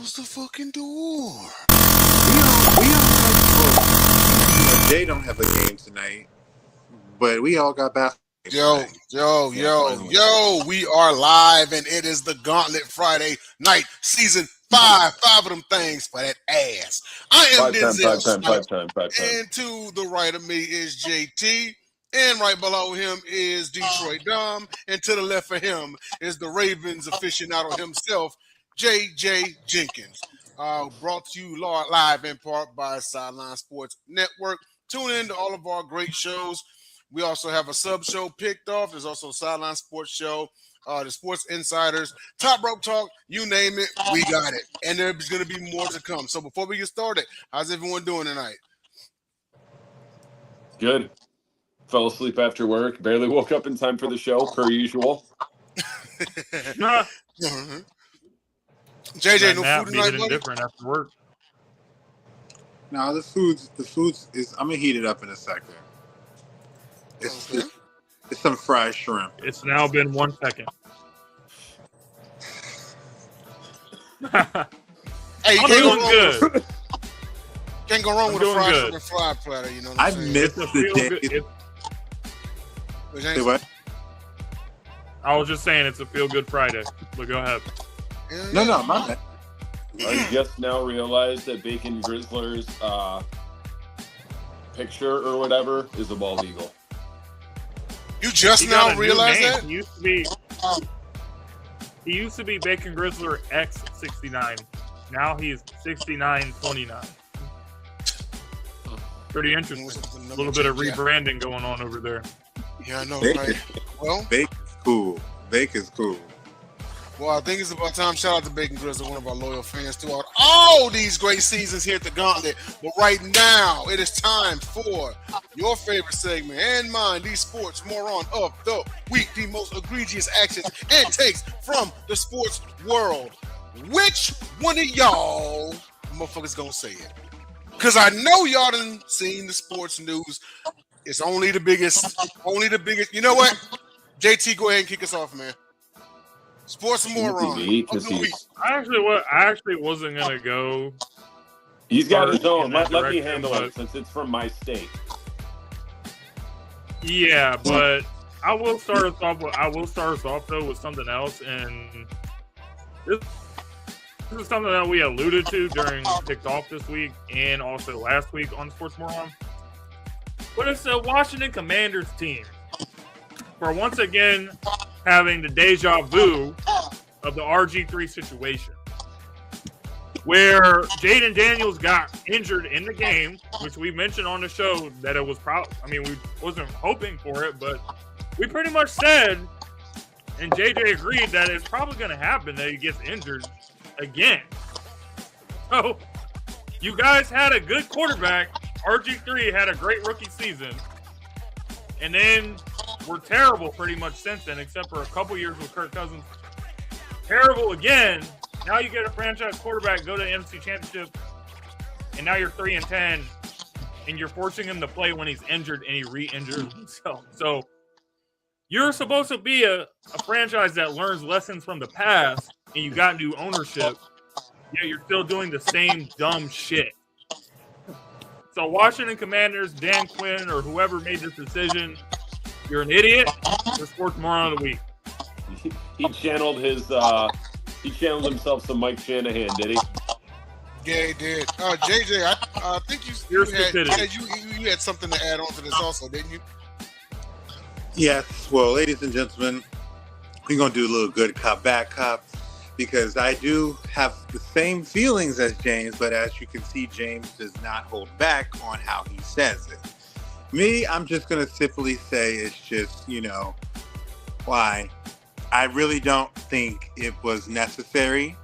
Close the fucking door. They don't have a game tonight, but we all got basketball. Yo, we are live, and it is the Gauntlet Friday night, season 5. 5 of them things for that ass. I am Denzel Snipes, and to the right of me is JT, and right below him is Detroit Dom, and to the left of him is the Ravens aficionado himself, JJ Jenkins. Brought to you live in part by Sideline Sports Network. Tune in to all of our great shows. We also have a sub show picked off. There's also a Sideline Sports Show, the Sports Insiders, Top Rope Talk, you name it, we got it. And there's going to be more to come. So before we get started, how's everyone doing tonight? Good. Fell asleep after work. Barely woke up in time for the show, per usual. JJ, no food tonight, buddy? Different after work. No, the foods is. I'm gonna heat it up in a second. It's some fried shrimp. It's now been 1 second. Hey, you good. Can't go wrong with a fried shrimp and fried platter. You know what I'm saying? I missed the day. Say what? I was just saying it's a feel-good Friday, but go ahead. No, my bad. I just now realized that Bacon Grizzler's picture or whatever is a bald eagle. You just now realized that? He used to be Bacon Grizzler X69. Now he's 6929. Pretty interesting. A little bit of rebranding going on over there. Yeah, I know, Bacon. right? Well, Bacon's cool. Bacon's cool. Well, I think it's about time. Shout out to Bacon Grizzle, one of our loyal fans throughout all these great seasons here at the Gauntlet. But right now, it is time for your favorite segment and mine, the sports moron of the week, the most egregious actions and takes from the sports world. Which one of y'all motherfuckers gonna say it? Because I know y'all done seen the sports news. It's only the biggest. You know what? JT, go ahead and kick us off, man. Sports moron of the week. I actually wasn't gonna go. He's got his own. Let me handle it since it's from my state. Yeah, but I will start us off though with something else, and this is something that we alluded to during Kicked Off this week and also last week on Sports Moron. But it's the Washington Commanders team for once again having the deja vu of the RG3 situation, where Jaden Daniels got injured in the game, which we mentioned on the show that it was we wasn't hoping for it, but we pretty much said, and JJ agreed, that it's probably going to happen that he gets injured again. So you guys had a good quarterback. RG3 had a great rookie season, and then we're terrible pretty much since then, except for a couple years with Kirk Cousins. Terrible again. Now you get a franchise quarterback, go to the NFC Championship, and now you're 3-10, and you're forcing him to play when he's injured, and he re-injures himself. So you're supposed to be a franchise that learns lessons from the past, and you got new ownership, yet you're still doing the same dumb shit. So Washington Commanders, Dan Quinn, or whoever made this decision, you're an idiot. You're Sports Moron of the Week. He channeled himself some Mike Shanahan, did he? Yeah, he did. JJ, I think you had something to add on to this also, didn't you? Yes. Well, ladies and gentlemen, we're gonna do a little good cop, bad cop, because I do have the same feelings as James, but as you can see, James does not hold back on how he says it. Me, I'm just going to simply say it's just, why? I really don't think it was necessary.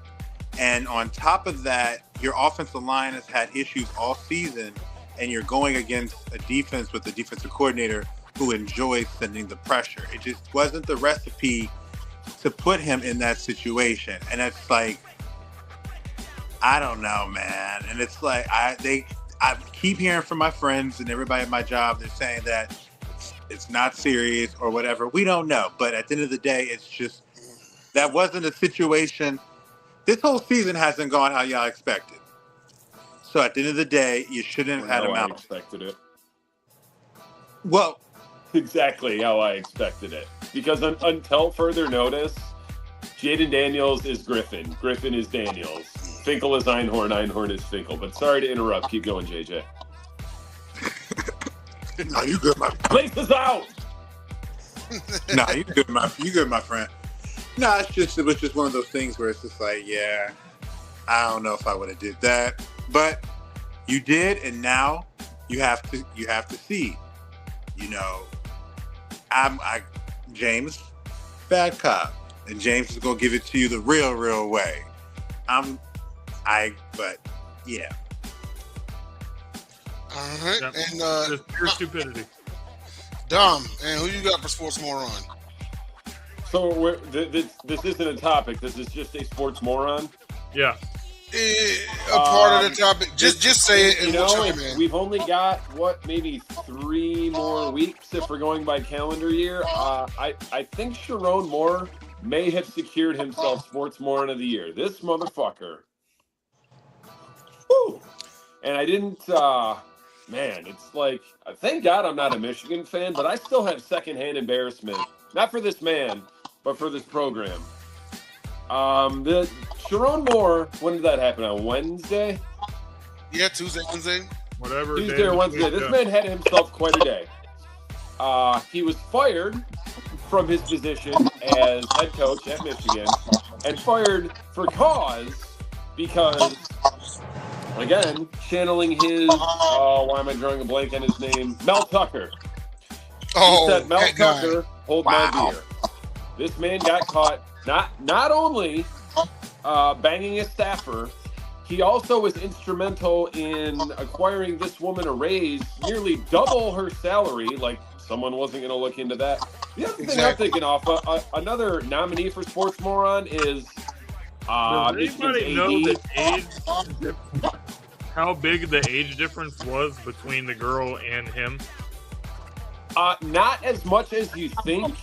And on top of that, your offensive line has had issues all season, and you're going against a defense with a defensive coordinator who enjoys sending the pressure. It just wasn't the recipe to put him in that situation. And it's like, I don't know, man. And it's like, I keep hearing from my friends and everybody at my job, they're saying that it's not serious or whatever. We don't know. But at the end of the day, it's just, that wasn't a situation this whole season hasn't gone how y'all expected. So at the end of the day, you shouldn't have had him out. I expected it. Well, exactly how I expected it. Because until further notice, Jaden Daniels is Griffin. Griffin is Daniels. Finkel is Einhorn. Einhorn is Finkel. But sorry to interrupt. Keep going, JJ. No, you good, my friend. Lace is out. Nah, you good, my friend. No, it was just one of those things where it's just like, yeah, I don't know if I would have did that, but you did, and now you have to see. You know, James, bad cop, and James is gonna give it to you the real way. But yeah. All right, Yep. and Just pure stupidity. Dom, and who you got for Sports Moron? So this isn't a topic. This is just a sports moron. Yeah. A part of the topic. Just say it. And we'll chime in. We've only got maybe 3 more weeks if we're going by calendar year. I think Sharon Moore may have secured himself Sports Moron of the Year. This motherfucker. Woo! And I didn't. Man, it's like, thank God I'm not a Michigan fan, but I still have secondhand embarrassment. Not for this man, but for this program. The Sharon Moore, when did that happen? On Wednesday? Yeah, Tuesday, Wednesday. Whatever. Tuesday or Wednesday. This man had himself quite a day. He was fired from his position as head coach at Michigan and fired for cause because, again, channeling his, why am I drawing a blank on his name? Mel Tucker. He said, Mel Tucker, hold my beer. This man got caught not only banging a staffer, he also was instrumental in acquiring this woman a raise, nearly double her salary. Like, someone wasn't going to look into that. The other thing I'm thinking off, another nominee for Sports Moron is does anybody know the age? How big the age difference was between the girl and him? Not as much as you think.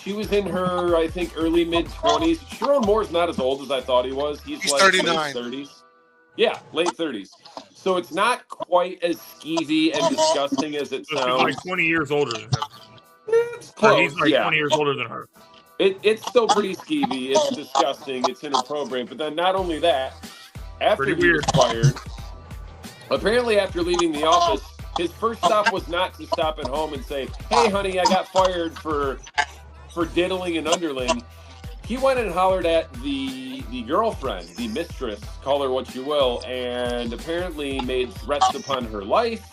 She was in her, I think, early mid-20s. Sharon Moore's not as old as I thought he was. He's like 39. late 30s. Yeah, late 30s. So it's not quite as skeevy and disgusting as it sounds. She's like 20 years older than him. It's close, He's like 20 years older than her. It's still pretty skeevy. It's disgusting. It's inappropriate. But then not only that, after he was fired, apparently after leaving the office, his first stop was not to stop at home and say, hey, honey, I got fired for diddling an underling. He went and hollered at the girlfriend, the mistress, call her what you will, and apparently made threats upon her life,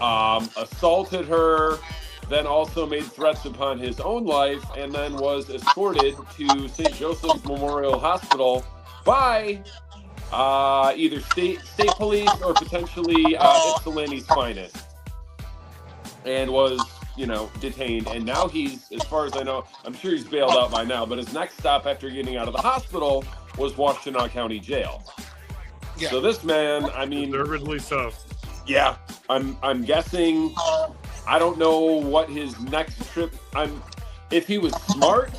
assaulted her, then also made threats upon his own life, and then was escorted to St. Joseph's Memorial Hospital by either state police or potentially Ypsilanti's finest, and was, detained. And now he's, as far as I know, I'm sure he's bailed out by now, but his next stop after getting out of the hospital was Washtenaw County Jail. Yeah. So this man, I mean, deservedly so. Yeah, I'm guessing. I don't know what his next trip. If he was smart,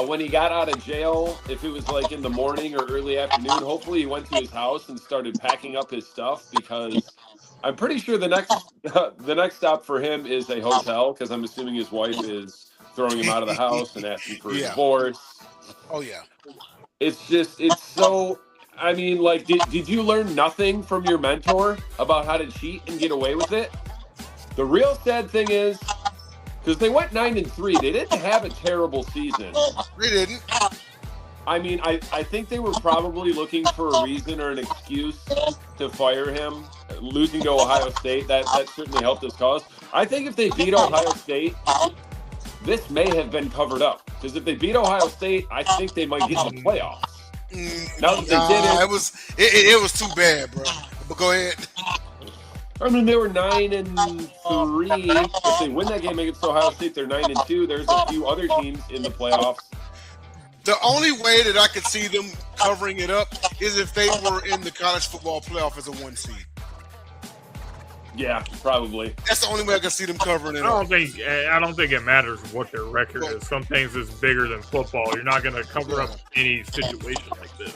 when he got out of jail, if it was like in the morning or early afternoon, hopefully he went to his house and started packing up his stuff, because I'm pretty sure the next stop for him is a hotel, because I'm assuming his wife is throwing him out of the house and asking for a divorce. Oh yeah. It's so. I mean, like, did you learn nothing from your mentor about how to cheat and get away with it? The real sad thing is, because they went 9-3, they didn't have a terrible season. They didn't. I mean, I think they were probably looking for a reason or an excuse to fire him. Losing to Ohio State, that certainly helped his cause. I think if they beat Ohio State, this may have been covered up. Because if they beat Ohio State, I think they might get in the playoffs. Now that they did it was too bad, bro. But go ahead. I mean, they were 9-3. If they win that game against Ohio State, they're 9-2. There's a few other teams in the playoffs. The only way that I could see them covering it up is if they were in the college football playoff as a 1 seed. Yeah, probably. That's the only way I can see them covering it. I don't think it matters what their record is. Some things is bigger than football. You're not going to cover up any situation like this.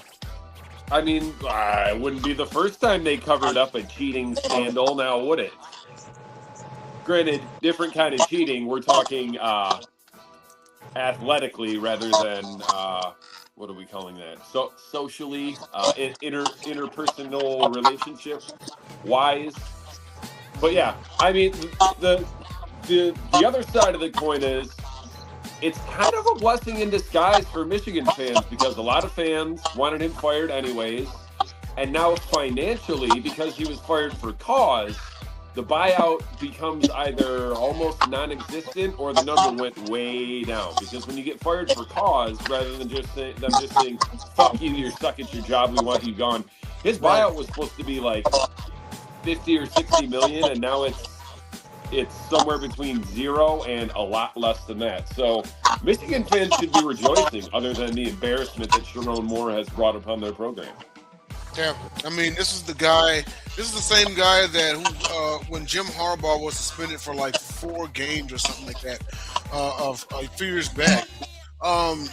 I mean, it wouldn't be the first time they covered up a cheating scandal, now would it? Granted, different kind of cheating. We're talking athletically rather than what are we calling that? So socially, interpersonal relationship wise. But yeah, I mean, the other side of the coin is it's kind of a blessing in disguise for Michigan fans because a lot of fans wanted him fired anyways, and now financially, because he was fired for cause, the buyout becomes either almost non-existent or the number went way down. Because when you get fired for cause, rather than just saying "fuck you, you're stuck at your job, we want you gone," his buyout was supposed to be like 50 or 60 million, and now it's somewhere between 0 and a lot less than that. So Michigan fans should be rejoicing, other than the embarrassment that Sharon Moore has brought upon their program. Yeah, I mean, this is the same guy that when Jim Harbaugh was suspended for like 4 games or something like that, of a few years back.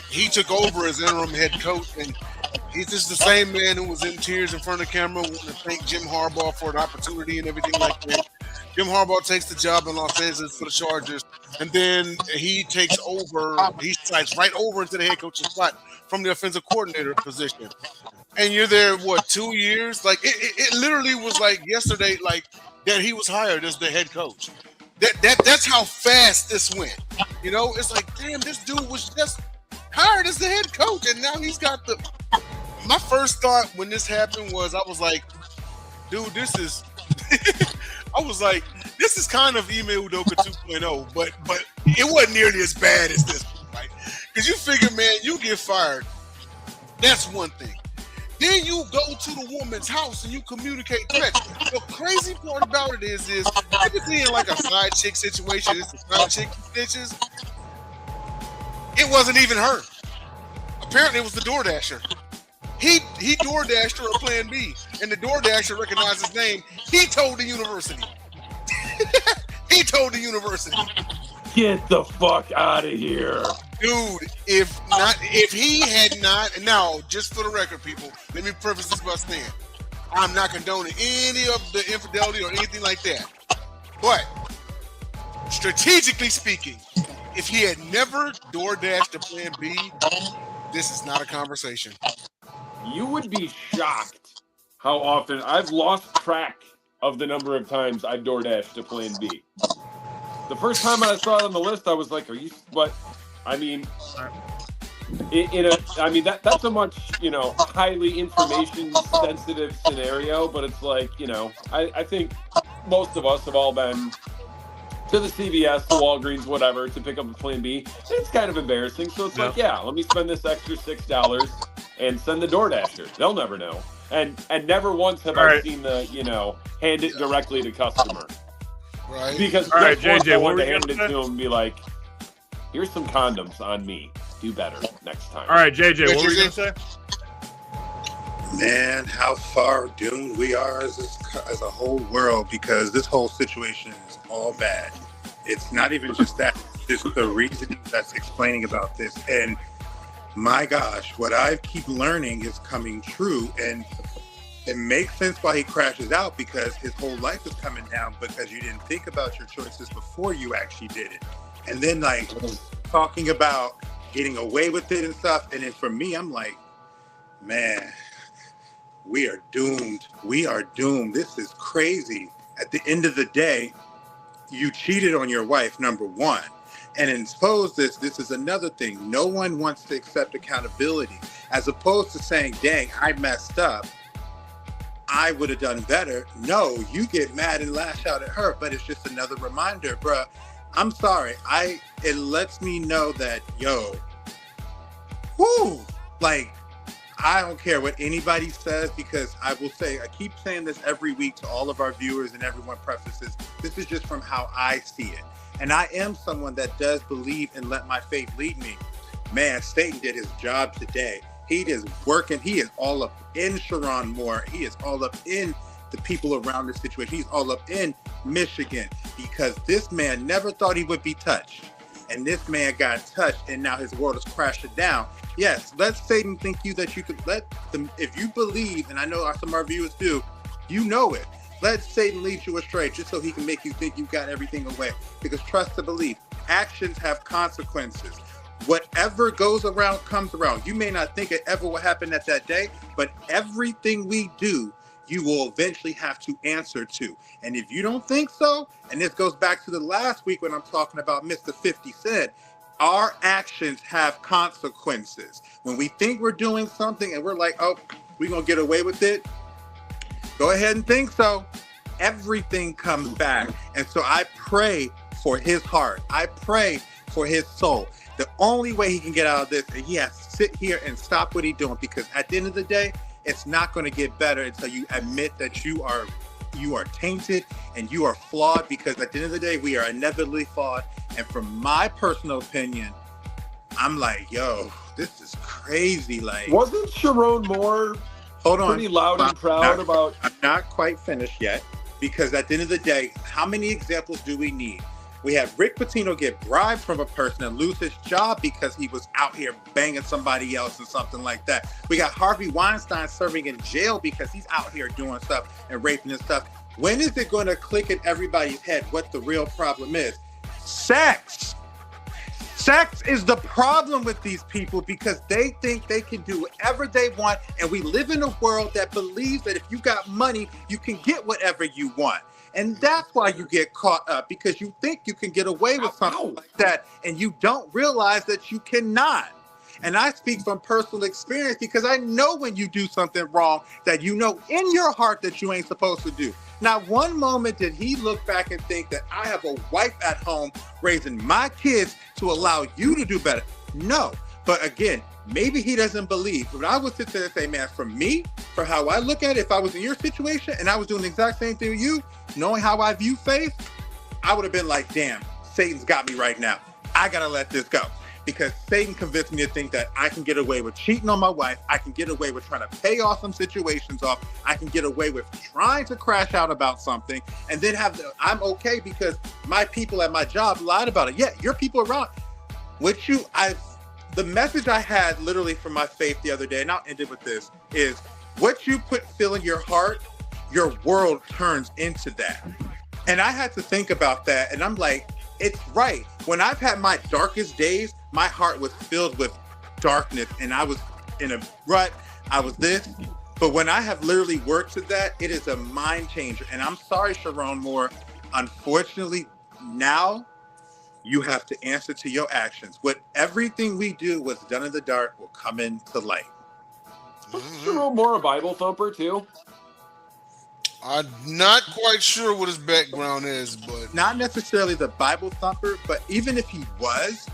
He took over as interim head coach, and he's just the same man who was in tears in front of the camera wanting to thank Jim Harbaugh for an opportunity and everything like that. Jim Harbaugh takes the job in Los Angeles for the Chargers, and then he takes over. He slides right over into the head coaching spot from the offensive coordinator position. And you're there, 2 years? Like it literally was like yesterday, like that he was hired as the head coach. That's how fast this went. You know, it's like, damn, this dude was just hired as the head coach, and now he's got the. My first thought when this happened was, I was like, dude, this is. I was like, this is kind of Ime Udoka 2.0, but it wasn't nearly as bad as this, right? Because you figure, man, you get fired. That's one thing. Then you go to the woman's house and you communicate threats. The crazy part about it is typically in like a side chick situation, it's the side chick stitches. It wasn't even her. Apparently it was the DoorDasher. He DoorDashed her a plan B, and the DoorDasher recognized his name. He told the university. Get the fuck out of here. Dude, if he had not, now, just for the record, people, let me preface this by saying, I'm not condoning any of the infidelity or anything like that. But, strategically speaking, if he had never DoorDashed a plan B, this is not a conversation. You would be shocked how often I've lost track of the number of times I've DoorDashed a plan B. The first time I saw it on the list, I was like, "Are you?" But I mean, that's a much highly information sensitive scenario. But it's like I think most of us have all been to the CVS, the Walgreens, whatever, to pick up a plan B. It's kind of embarrassing. So it's like, yeah, let me spend this extra $6 and send the DoorDasher. They'll never know. And never once have I seen the hand it directly to customer. Right. Because JJ, I wanted to hand it to him and be like, here's some condoms on me. Do better next time. All right, JJ, what were you going to say? Man, how far doomed we are as a whole world, because this whole situation is all bad. It's not even just that. It's just the reasoning that's explaining about this. And my gosh, what I keep learning is coming true. And it makes sense why he crashes out, because his whole life is coming down because you didn't think about your choices before you actually did it. And then like talking about getting away with it and stuff. And then for me, I'm like, man, we are doomed. We are doomed. This is crazy. At the end of the day, you cheated on your wife, number one. And in suppose this is another thing. No one wants to accept accountability, as opposed to saying, dang, I messed up. I would have done better. No, you get mad and lash out at her, but it's just another reminder, bruh. I'm sorry. It lets me know that, like, I don't care what anybody says, because I will say, I keep saying this every week to all of our viewers and everyone prefaces, this is just from how I see it. And I am someone that does believe and let my faith lead me. Man, Staten did his job today. He is working. He is all up in Sharon Moore. He is all up in the people around this situation. He's all up in Michigan because this man never thought he would be touched. And this man got touched, and now his world is crashing down. Yes, let Satan think that you could let them, if you believe, and I know some of our viewers do, you know it. Let Satan lead you astray just so he can make you think you've got everything away. Because trust to believe, actions have consequences. Whatever goes around comes around. You may not think it ever will happen at that day, but everything we do, you will eventually have to answer to. And if you don't think so, and this goes back to the last week when I'm talking about Mr. 50 Cent, our actions have consequences. When we think we're doing something and we're like, oh, we're going to get away with it, go ahead and think so. Everything comes back. And so I pray for his heart. I pray for his soul. The only way he can get out of this is he has to sit here and stop what he's doing, because at the end of the day, it's not going to get better until you admit that you are tainted and you are flawed, because at the end of the day, we are inevitably flawed. And from my personal opinion, I'm like, yo, this is crazy. Like, wasn't Sharon Moore pretty loud and proud about? I'm not quite finished yet, because at the end of the day, how many examples do we need? We had Rick Pitino get bribed from a person and lose his job because he was out here banging somebody else and something like that. We got Harvey Weinstein serving in jail because he's out here doing stuff and raping and stuff. When is it going to click in everybody's head what the real problem is? Sex. Sex is the problem with these people, because they think they can do whatever they want. And we live in a world that believes that if you got money, you can get whatever you want. And that's why you get caught up, because you think you can get away with something like that, and you don't realize that you cannot. And I speak from personal experience, because I know when you do something wrong that you know in your heart that you ain't supposed to do. Not one moment did he look back and think that I have a wife at home raising my kids to allow you to do better. No. But again, maybe he doesn't believe. But I would sit there and say, man, for me, for how I look at it, if I was in your situation and I was doing the exact same thing with you, knowing how I view faith, I would have been like, damn, Satan's got me right now. I got to let this go. Because Satan convinced me to think that I can get away with cheating on my wife. I can get away with trying to pay off some situations off. I can get away with trying to crash out about something and then I'm okay because my people at my job lied about it. Yeah, your people around. The message I had literally from my faith the other day, and I'll end it with this, is what you feel in your heart, your world turns into that. And I had to think about that, and I'm like, it's right. When I've had my darkest days, my heart was filled with darkness, and I was in a rut. I was this. But when I have literally worked to that, it is a mind changer. And I'm sorry, Sharon Moore. Unfortunately, now you have to answer to your actions. What everything we do was done in the dark will come into light. Sharon Moore a Bible thumper too? I'm not quite sure what his background is, but not necessarily the Bible thumper, but even if he was,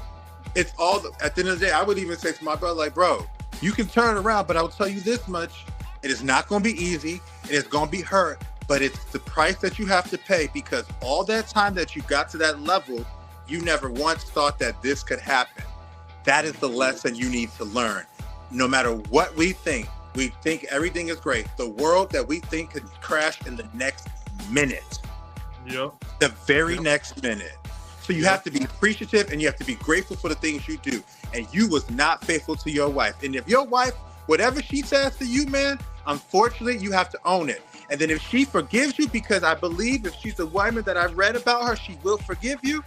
it's all at the end of the day, I would even say to my brother, like, bro, you can turn around, but I will tell you this much. It is not going to be easy. It is going to be hurt, but it's the price that you have to pay, because all that time that you got to that level, you never once thought that this could happen. That is the lesson you need to learn. No matter what we think everything is great. The world that we think could crash in the next minute. Yep. The very next minute. So you have to be appreciative and you have to be grateful for the things you do. And you was not faithful to your wife. And if your wife, whatever she says to you, man, unfortunately, you have to own it. And then if she forgives you, because I believe if she's a woman that I've read about her, she will forgive you.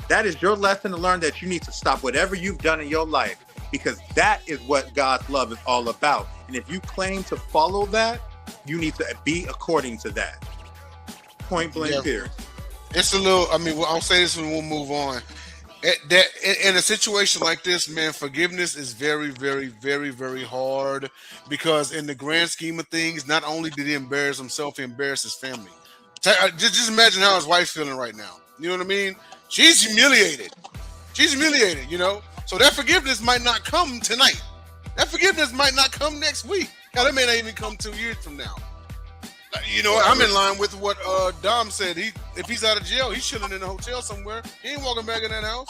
That is your lesson to learn, that you need to stop whatever you've done in your life, because that is what God's love is all about. And if you claim to follow that, you need to be according to that. Point blank period. It's a little, I'll say this and we'll move on. In a situation like this, man, forgiveness is very, very, very, very hard, because in the grand scheme of things, not only did he embarrass himself, he embarrassed his family. Just imagine how his wife's feeling right now. You know what I mean? She's humiliated, you know? So that forgiveness might not come tonight. That forgiveness might not come next week. Hell, that may not even come 2 years from now. You know, I'm in line with what Dom said. If he's out of jail, he's chilling in a hotel somewhere. He ain't walking back in that house.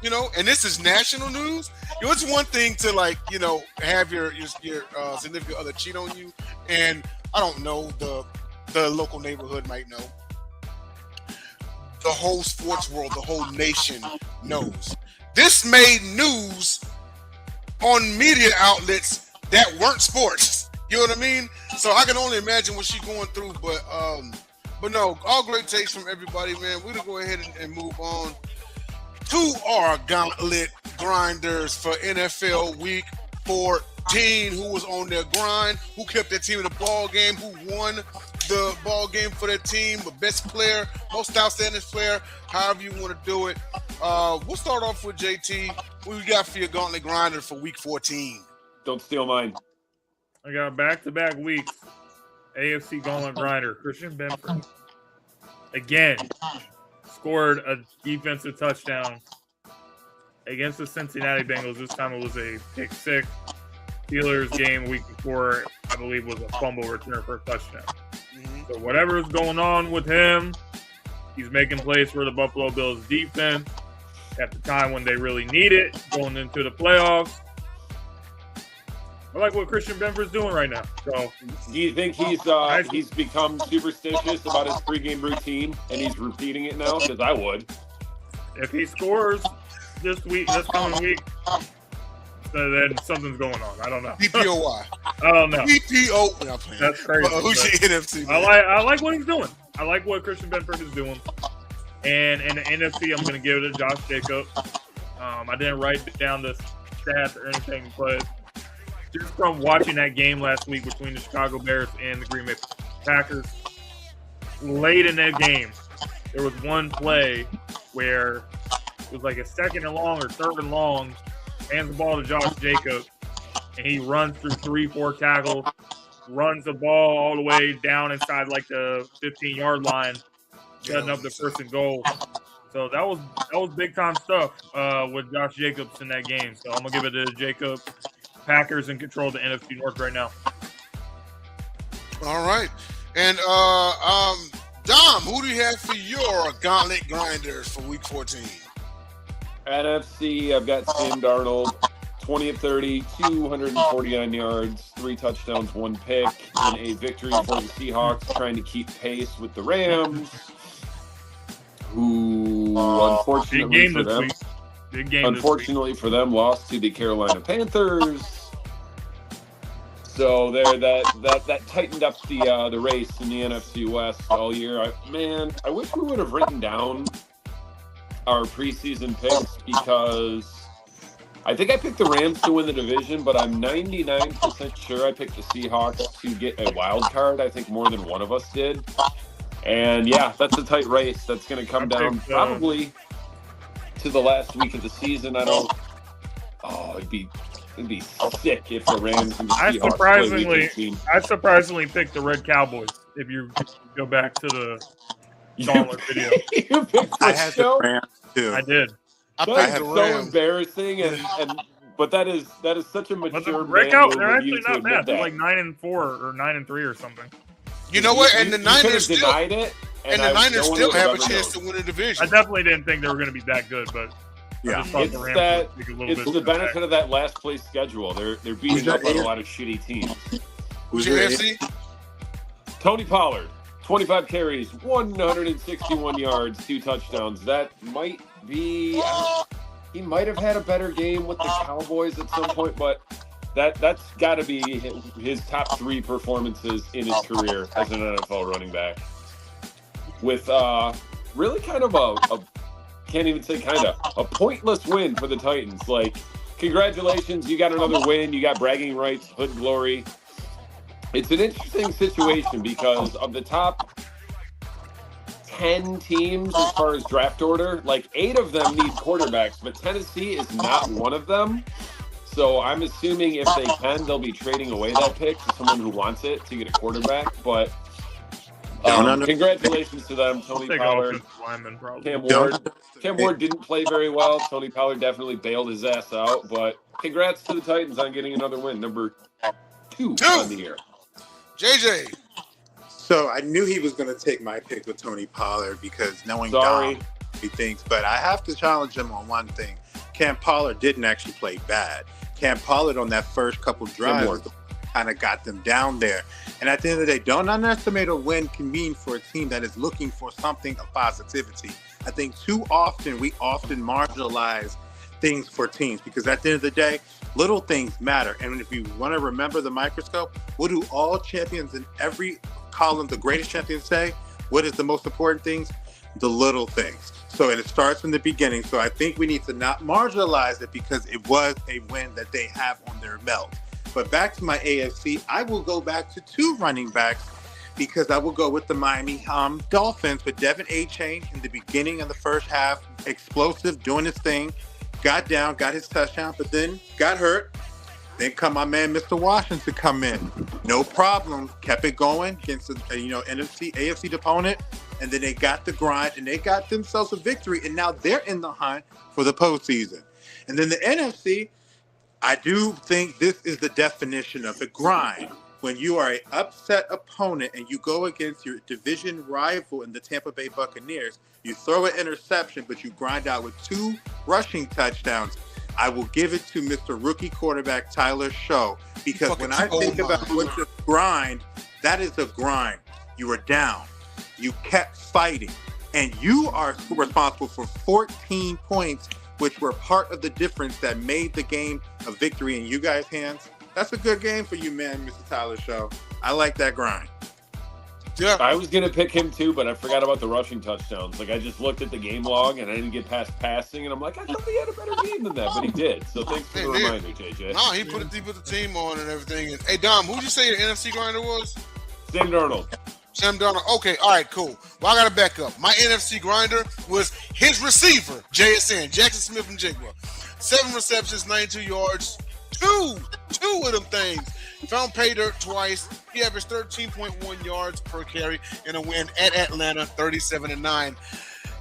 You know, and this is national news. You know, it's one thing to, like, you know, have your significant other cheat on you, and I don't know, the local neighborhood might know. The whole sports world, the whole nation knows. This made news on media outlets that weren't sports. You know what I mean? So I can only imagine what she's going through. But no, all great takes from everybody, man. We're going to go ahead and move on to our Gauntlet grinders for NFL Week 14. Who was on their grind? Who kept their team in the ball game? Who won the ball game for their team? The best player, most outstanding player, however you want to do it. We'll start off with JT. What we got for your Gauntlet grinder for Week 14? Don't steal mine. I got back-to-back weeks. AFC Gauntlet grinder, Christian Benford. Again, scored a defensive touchdown against the Cincinnati Bengals. This time it was a pick six. Steelers game week before, I believe, was a fumble return for a touchdown. Mm-hmm. So whatever is going on with him, he's making plays for the Buffalo Bills defense at the time when they really need it, going into the playoffs. I like what Christian Benford's doing right now. So, do you think he's become superstitious about his pregame routine and he's repeating it now? Because I would. If he scores this coming week, then something's going on. I don't know. PPOY. I don't know. PPO. That's crazy. Who's your NFC? Man? I like what he's doing. I like what Christian Benford is doing. And in the NFC, I'm going to give it to Josh Jacobs. I didn't write down the stats or anything, but just from watching that game last week between the Chicago Bears and the Green Bay Packers, late in that game, there was one play where it was like a second and long or third and long, hands the ball to Josh Jacobs, and he runs through 3-4 tackles, runs the ball all the way down inside like the 15-yard line, setting up the first and goal. So that was big time stuff with Josh Jacobs in that game. So I'm gonna give it to Jacobs. Packers in control of the NFC North right now. All right. And Dom, who do you have for your Gauntlet grinders for Week 14? NFC, I've got Sam Darnold, 20 of 30, 249 yards, 3 touchdowns, 1 pick, in a victory for the Seahawks, trying to keep pace with the Rams, who unfortunately for them, unfortunately for them, lost to the Carolina Panthers. So that tightened up the race in the NFC West all year. I wish we would have written down our preseason picks, because I think I picked the Rams to win the division, but I'm 99% sure I picked the Seahawks to get a wild card. I think more than one of us did. And yeah, that's a tight race. That's going to come down probably to the last week of the season. It'd be sick if the Rams and the Seahawks play week 18. I surprisingly picked the Red Cowboys. If you go back to the Gauntlet video, I had the Rams too. I did. That's so embarrassing, but that is such a mature. Red Cowboys, they're actually not bad. They're like 9-4 or 9-3 or something. You know what? And the Niners still denied it. And the Niners still have a chance to win a division. I definitely didn't think they were going to be that good, but yeah, it's the benefit of that last place schedule. They're beating up on a lot of shitty teams. Who's your AFC? Tony Pollard, 25 carries, 161 yards, 2 touchdowns. That might be. He might have had a better game with the Cowboys at some point, but that's got to be his top 3 performances in his career as an NFL running back. With really kind of a can't even say kind of a pointless win for the Titans. Like, congratulations, you got another win. You got bragging rights, hood glory. It's an interesting situation because of the top 10 teams as far as draft order, like 8 of them need quarterbacks, but Tennessee is not one of them. So I'm assuming if they can, they'll be trading away that pick to someone who wants it to get a quarterback. But congratulations to them, Tony Pollard. Cam Ward didn't play very well. Tony Pollard definitely bailed his ass out. But congrats to the Titans on getting another win, number 2 on the year. JJ. So I knew he was going to take my pick with Tony Pollard because knowing Dom, he thinks. But I have to challenge him on one thing. Cam Pollard didn't actually play bad. Cam Pollard on that first couple drives kind of got them down there. And at the end of the day, don't underestimate a win can mean for a team that is looking for something of positivity. I think too often we marginalize things for teams, because at the end of the day, little things matter. And if you want to remember the microscope, what do all champions in every column, the greatest champions, say? What is the most important things? The little things. So, and it starts from the beginning. So I think we need to not marginalize it because it was a win that they have on their belt. But back to my AFC, I will go back to 2 running backs, because I will go with the Miami Dolphins with Devin A-Chain in the beginning of the first half, explosive, doing his thing, got down, got his touchdown, but then got hurt. Then come my man, Mr. Washington, come in. No problem. Kept it going against AFC opponent. And then they got the grind and they got themselves a victory. And now they're in the hunt for the postseason. And then the NFC, I do think this is the definition of the grind. When you are an upset opponent and you go against your division rival in the Tampa Bay Buccaneers, you throw an interception, but you grind out with 2 rushing touchdowns. I will give it to Mr. Rookie quarterback Tyler Show, because when I think about what's a grind, that is a grind. You were down. You kept fighting. And you are responsible for 14 points, which were part of the difference that made the game a victory in you guys' hands. That's a good game for you, man, Mr. Tyler Show. I like that grind. Yeah, I was going to pick him too, but I forgot about the rushing touchdowns. Like, I just looked at the game log and I didn't get past passing, and I'm like, I thought he had a better game than that, but he did. So thanks for the reminder, JJ. No, he put the team on and everything. And, hey, Dom, who'd you say the NFC grinder was? Sam Darnold. Sam Darnold. Okay, all right, cool. Well, I got to back up. My NFC grinder was his receiver, JSN, Jackson Smith-Njigba. 7 receptions, 92 yards. Two of them things. Found pay dirt twice. He averaged 13.1 yards per carry in a win at Atlanta, 37-9.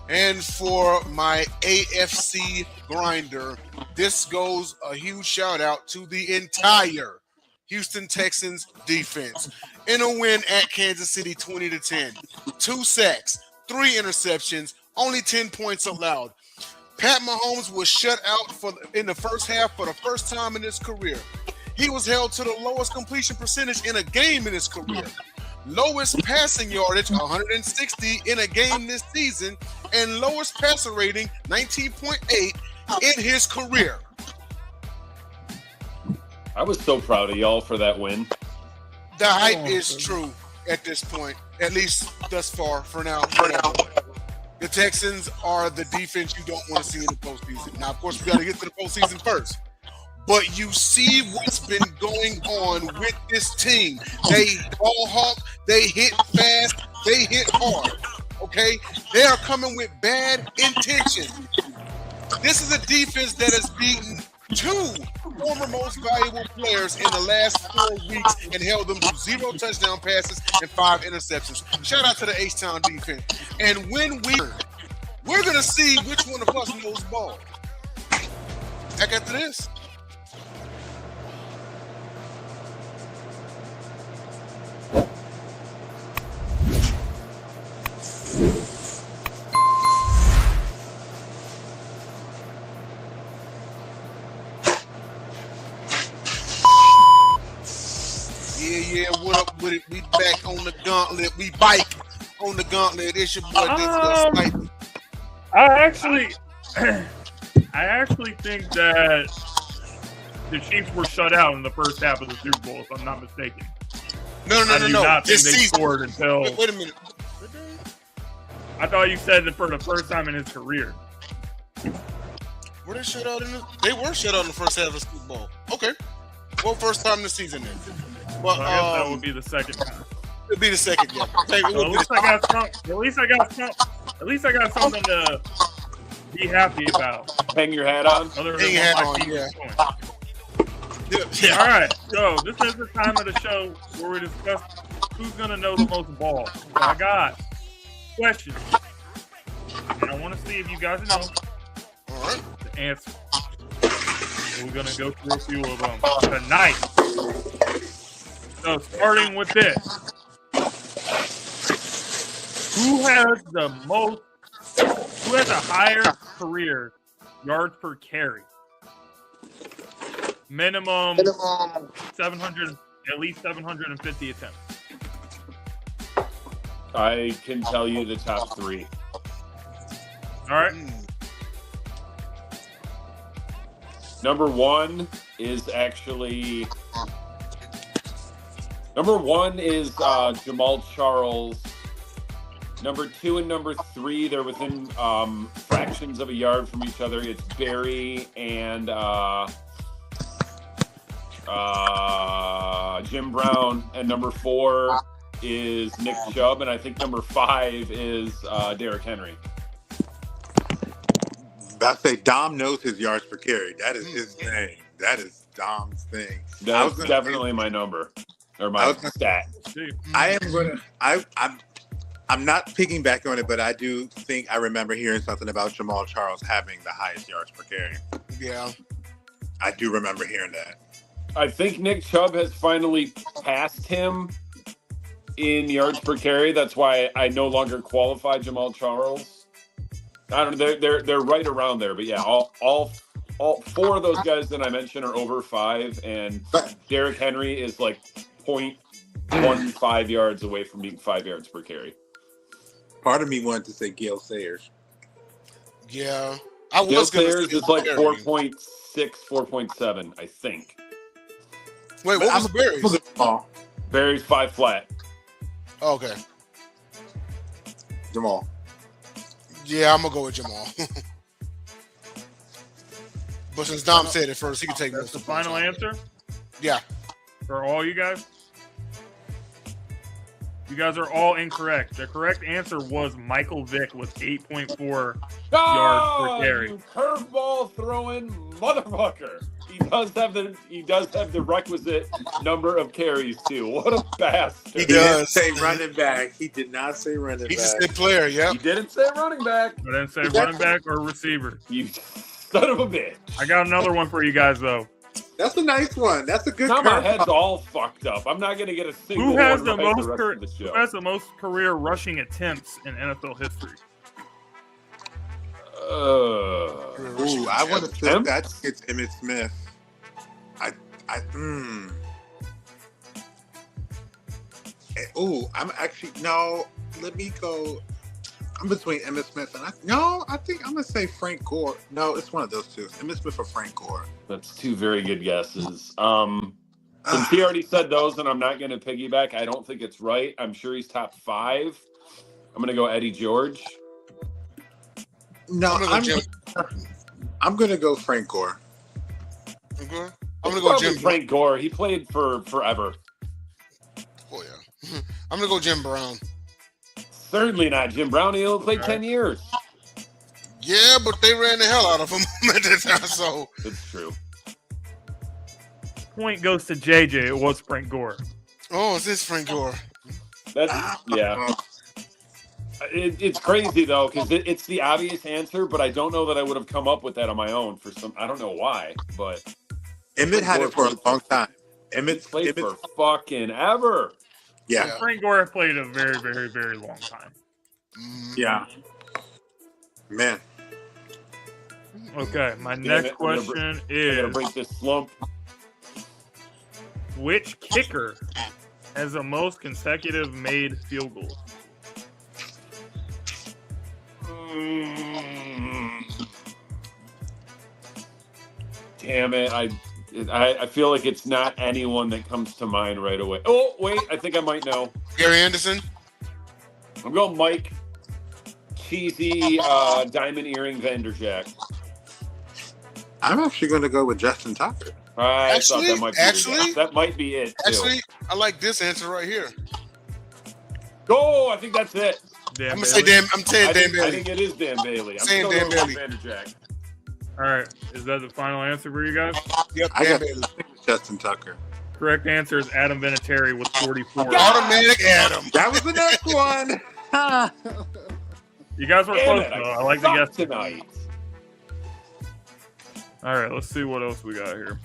And for my AFC grinder, this goes a huge shout out to the entire Houston Texans defense in a win at Kansas City, 20-10. 2 sacks, 3 interceptions, only 10 points allowed. Pat Mahomes was shut out in the first half for the first time in his career. He was held to the lowest completion percentage in a game in his career. Lowest passing yardage, 160 in a game this season, and lowest passer rating, 19.8 in his career. I was so proud of y'all for that win. The hype is true at this point, at least thus far, for now. The Texans are the defense you don't want to see in the postseason. Now, of course, we got to get to the postseason first. But you see what's been going on with this team. They ball hawk, they hit fast, they hit hard. Okay? They are coming with bad intention. This is a defense that has beaten 2 former most valuable players in the last 4 weeks and held them to 0 touchdown passes and 5 interceptions. Shout out to the H-Town defense. And when we're going to see which one of us knows ball. Back after this. Yeah, what up with it? We back on the Gauntlet. We bike on the Gauntlet. It's your boy Denzel Snipes. I actually think that the Chiefs were shut out in the first half of the Super Bowl, if I'm not mistaken. No. I do not think they scored until. Wait a minute. I thought you said that for the first time in his career. Were they shut out They were shut out in the first half of the Super Bowl. Okay. Well, first time in the season then. But, I guess that would be the second time. It'll be the second, yeah. At least I got something to be happy about. Hang your hat on. Hang your hat on, yeah. All right, so this is the time of the show where we discuss who's going to know the most ball. So I got questions, and I want to see if you guys know the answer. So we're going to go through a few of them tonight. So starting with this, who has a higher career yards per carry? Minimum 750 at least 750 attempts. I can tell you the top 3. All right. Number 1 is Jamal Charles. Number 2 and number 3, they're within fractions of a yard from each other. It's Barry and Jim Brown. And number 4 is Nick Chubb. And I think number 5 is Derrick Henry. About to say, Dom knows his yards per carry. That is his thing. That is Dom's thing. That's definitely my number or my stat. I'm not piggyback on it, but I do think I remember hearing something about Jamal Charles having the highest yards per carry. Yeah. I do remember hearing that. I think Nick Chubb has finally passed him in yards per carry. That's why I no longer qualify Jamal Charles. I don't know. They're right around there, but yeah, all 4 of those guys that I mentioned are over 5, and Derrick Henry is like 0.15 yards away from being 5 yards per carry. Part of me wanted to say Gale Sayers. Yeah, Gale Sayers is like 4.6, 4.7, I think. Wait, what was Barry's? Barry's 5 flat. Okay. Jamal. Yeah, I'm gonna go with Jamal. But since Dom said it first, he can take That's the final answer? Yeah. For all you guys? You guys are all incorrect. The correct answer was Michael Vick with 8.4 yards per carry. You curveball throwing motherfucker. He does have the requisite number of carries too. What a bastard. He didn't say running back. He did not say running back. He just said player, yeah. He didn't say running back. I didn't say running back or receiver. You son of a bitch. I got another one for you guys though. That's a nice one. That's a good Now my head's all fucked up. I'm not gonna get a single Who has one the right most the rest of the show. Who has the most career rushing attempts in NFL history? I want to say that it's Emmitt Smith. I'm actually no. Let me go. I'm between Emmitt Smith and I think I'm gonna say Frank Gore. No, it's one of those two. Emmitt Smith or Frank Gore. That's 2 very good guesses. Since he already said those, and I'm not gonna piggyback. I don't think it's right. I'm sure he's top 5. I'm gonna go Eddie George. No, I'm gonna go Frank Gore. Okay. I'm gonna go Jim Frank Gore. He played for forever. Oh yeah. I'm gonna go Jim Brown. Certainly not Jim Brown. He only played 10 years. Yeah, but they ran the hell out of him at that time. So it's true. Point goes to JJ. It was Frank Gore. Oh, is this Frank Gore? That's yeah. It's crazy though because it's the obvious answer, but I don't know that I would have come up with that on my own for some. I don't know why, but Emmitt had it for a long time. Emmitt played for fucking ever. Yeah. Frank Gore played a very, very, very long time. Yeah. Man. Okay, my next question is: I'm gonna break this slump. Which kicker has the most consecutive made field goals? Damn it! I feel like it's not anyone that comes to mind right away. Oh wait, I think I might know. Gary Anderson. I'm going Mike Cheesy Diamond Earring Vanderjack. I'm actually going to go with Justin Tucker. I thought that might be that might be it. Actually, I like this answer right here. Oh, I think that's it. Dan I'm gonna Bailey. say Dan. I'm saying Dan Bailey. I think it is Dan Bailey. I'm saying Dan Bailey. Vanderjack. All right, is that the final answer for you guys? Yep, I Dan got Bailey. Justin Tucker. Correct answer is Adam Vinatieri with 44. Automatic Adam. That was the next one. You guys were close Damn it, though. I like the guess tonight. All right, let's see what else we got here.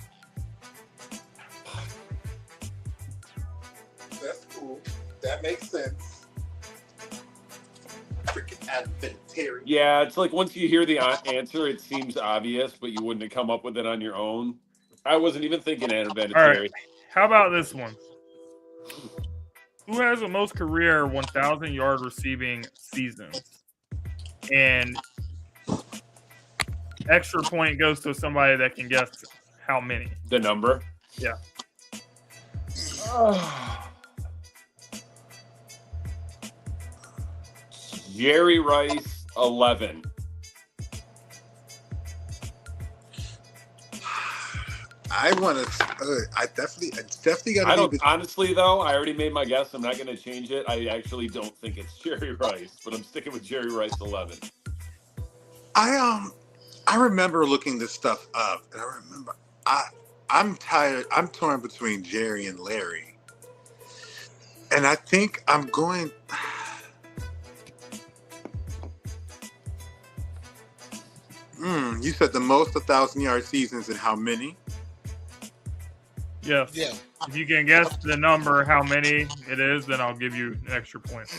That's cool. That makes sense. Freaking Adam Vinatieri. Yeah, it's like once you hear the answer, it seems obvious, but you wouldn't have come up with it on your own. I wasn't even thinking Adam Vinatieri. All right, how about this one? Who has the most career 1,000-yard receiving seasons? And extra point goes to somebody that can guess how many. The number? Yeah. Jerry Rice, 11. I want to. I definitely got to. I don't. Honestly, though, I already made my guess. I'm not going to change it. I actually don't think it's Jerry Rice, but I'm sticking with Jerry Rice, 11. I remember looking this stuff up, and I remember I'm tired. I'm torn between Jerry and Larry, and I think I'm going. You said the most 1,000-yard seasons and how many? Yes. Yeah. If you can guess the number, how many it is, then I'll give you an extra point.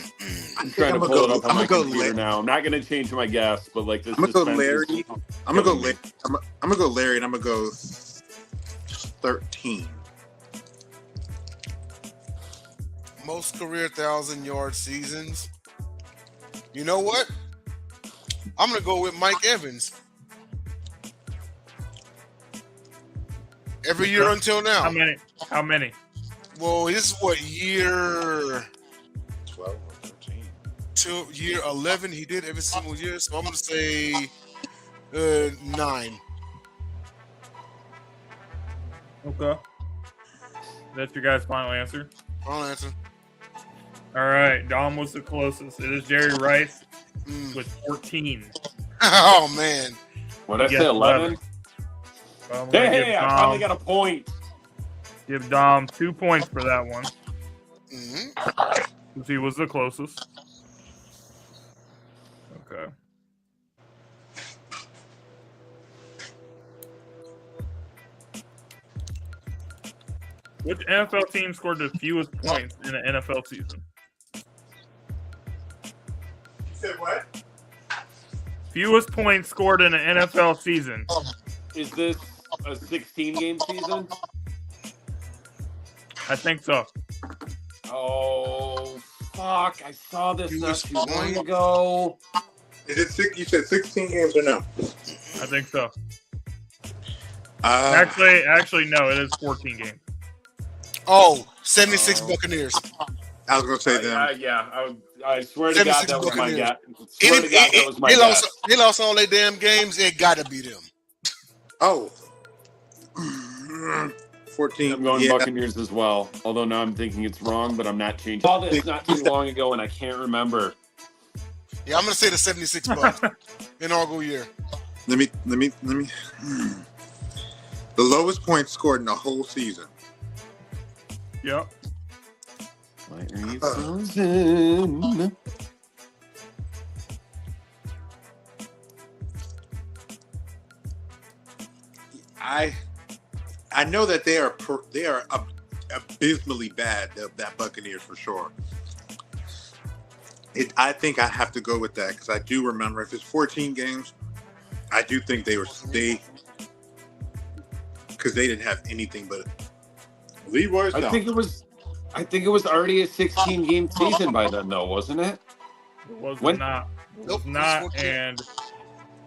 I'm trying to pull it up on my computer now. I'm not going to change my guess, but like this. I'm gonna go Larry. I'm gonna go Larry. I'm gonna go Larry, and I'm gonna go 13. Most career 1,000-yard seasons. You know what? I'm gonna go with Mike Evans. Every year until now. How many? Well, this is what year 12 or 13. till year 11. He did every single year. So I'm gonna say 9. Okay. That's your guys' final answer? Wrong answer. All right. Dom was the closest. It is Jerry Rice with 14. Oh, man. What did I say, 11? Hey, I finally got a point. Give Dom 2 points for that one. Mm-hmm. Because he was the closest. Okay. Which NFL team scored the fewest points in an NFL season? You said what? Fewest points scored in an NFL season. Is this a 16-game season? I think so. Oh, fuck. I saw this not too long ago. Is it six? You said 16 games or no? I think so. Actually, no. It is 14 games. Oh, 76 Buccaneers. I was going to say them. Yeah, I swear to God that was my guess. They lost all their damn games. It got to be them. Oh. 14. I'm going Buccaneers as well. Although now I'm thinking it's wrong, but I'm not changing. All this not too long ago, and I can't remember. Yeah, I'm going to say the 76 Bucks. Inaugural year. Let me. The lowest points scored in the whole season. Yep. I know that they are abysmally bad. That Buccaneers for sure. I think I have to go with that because I do remember if it's 14 games, I do think because they didn't have anything but Leroy's. I think it was already a 16-game season by then, though, wasn't it? It was not. It was not, and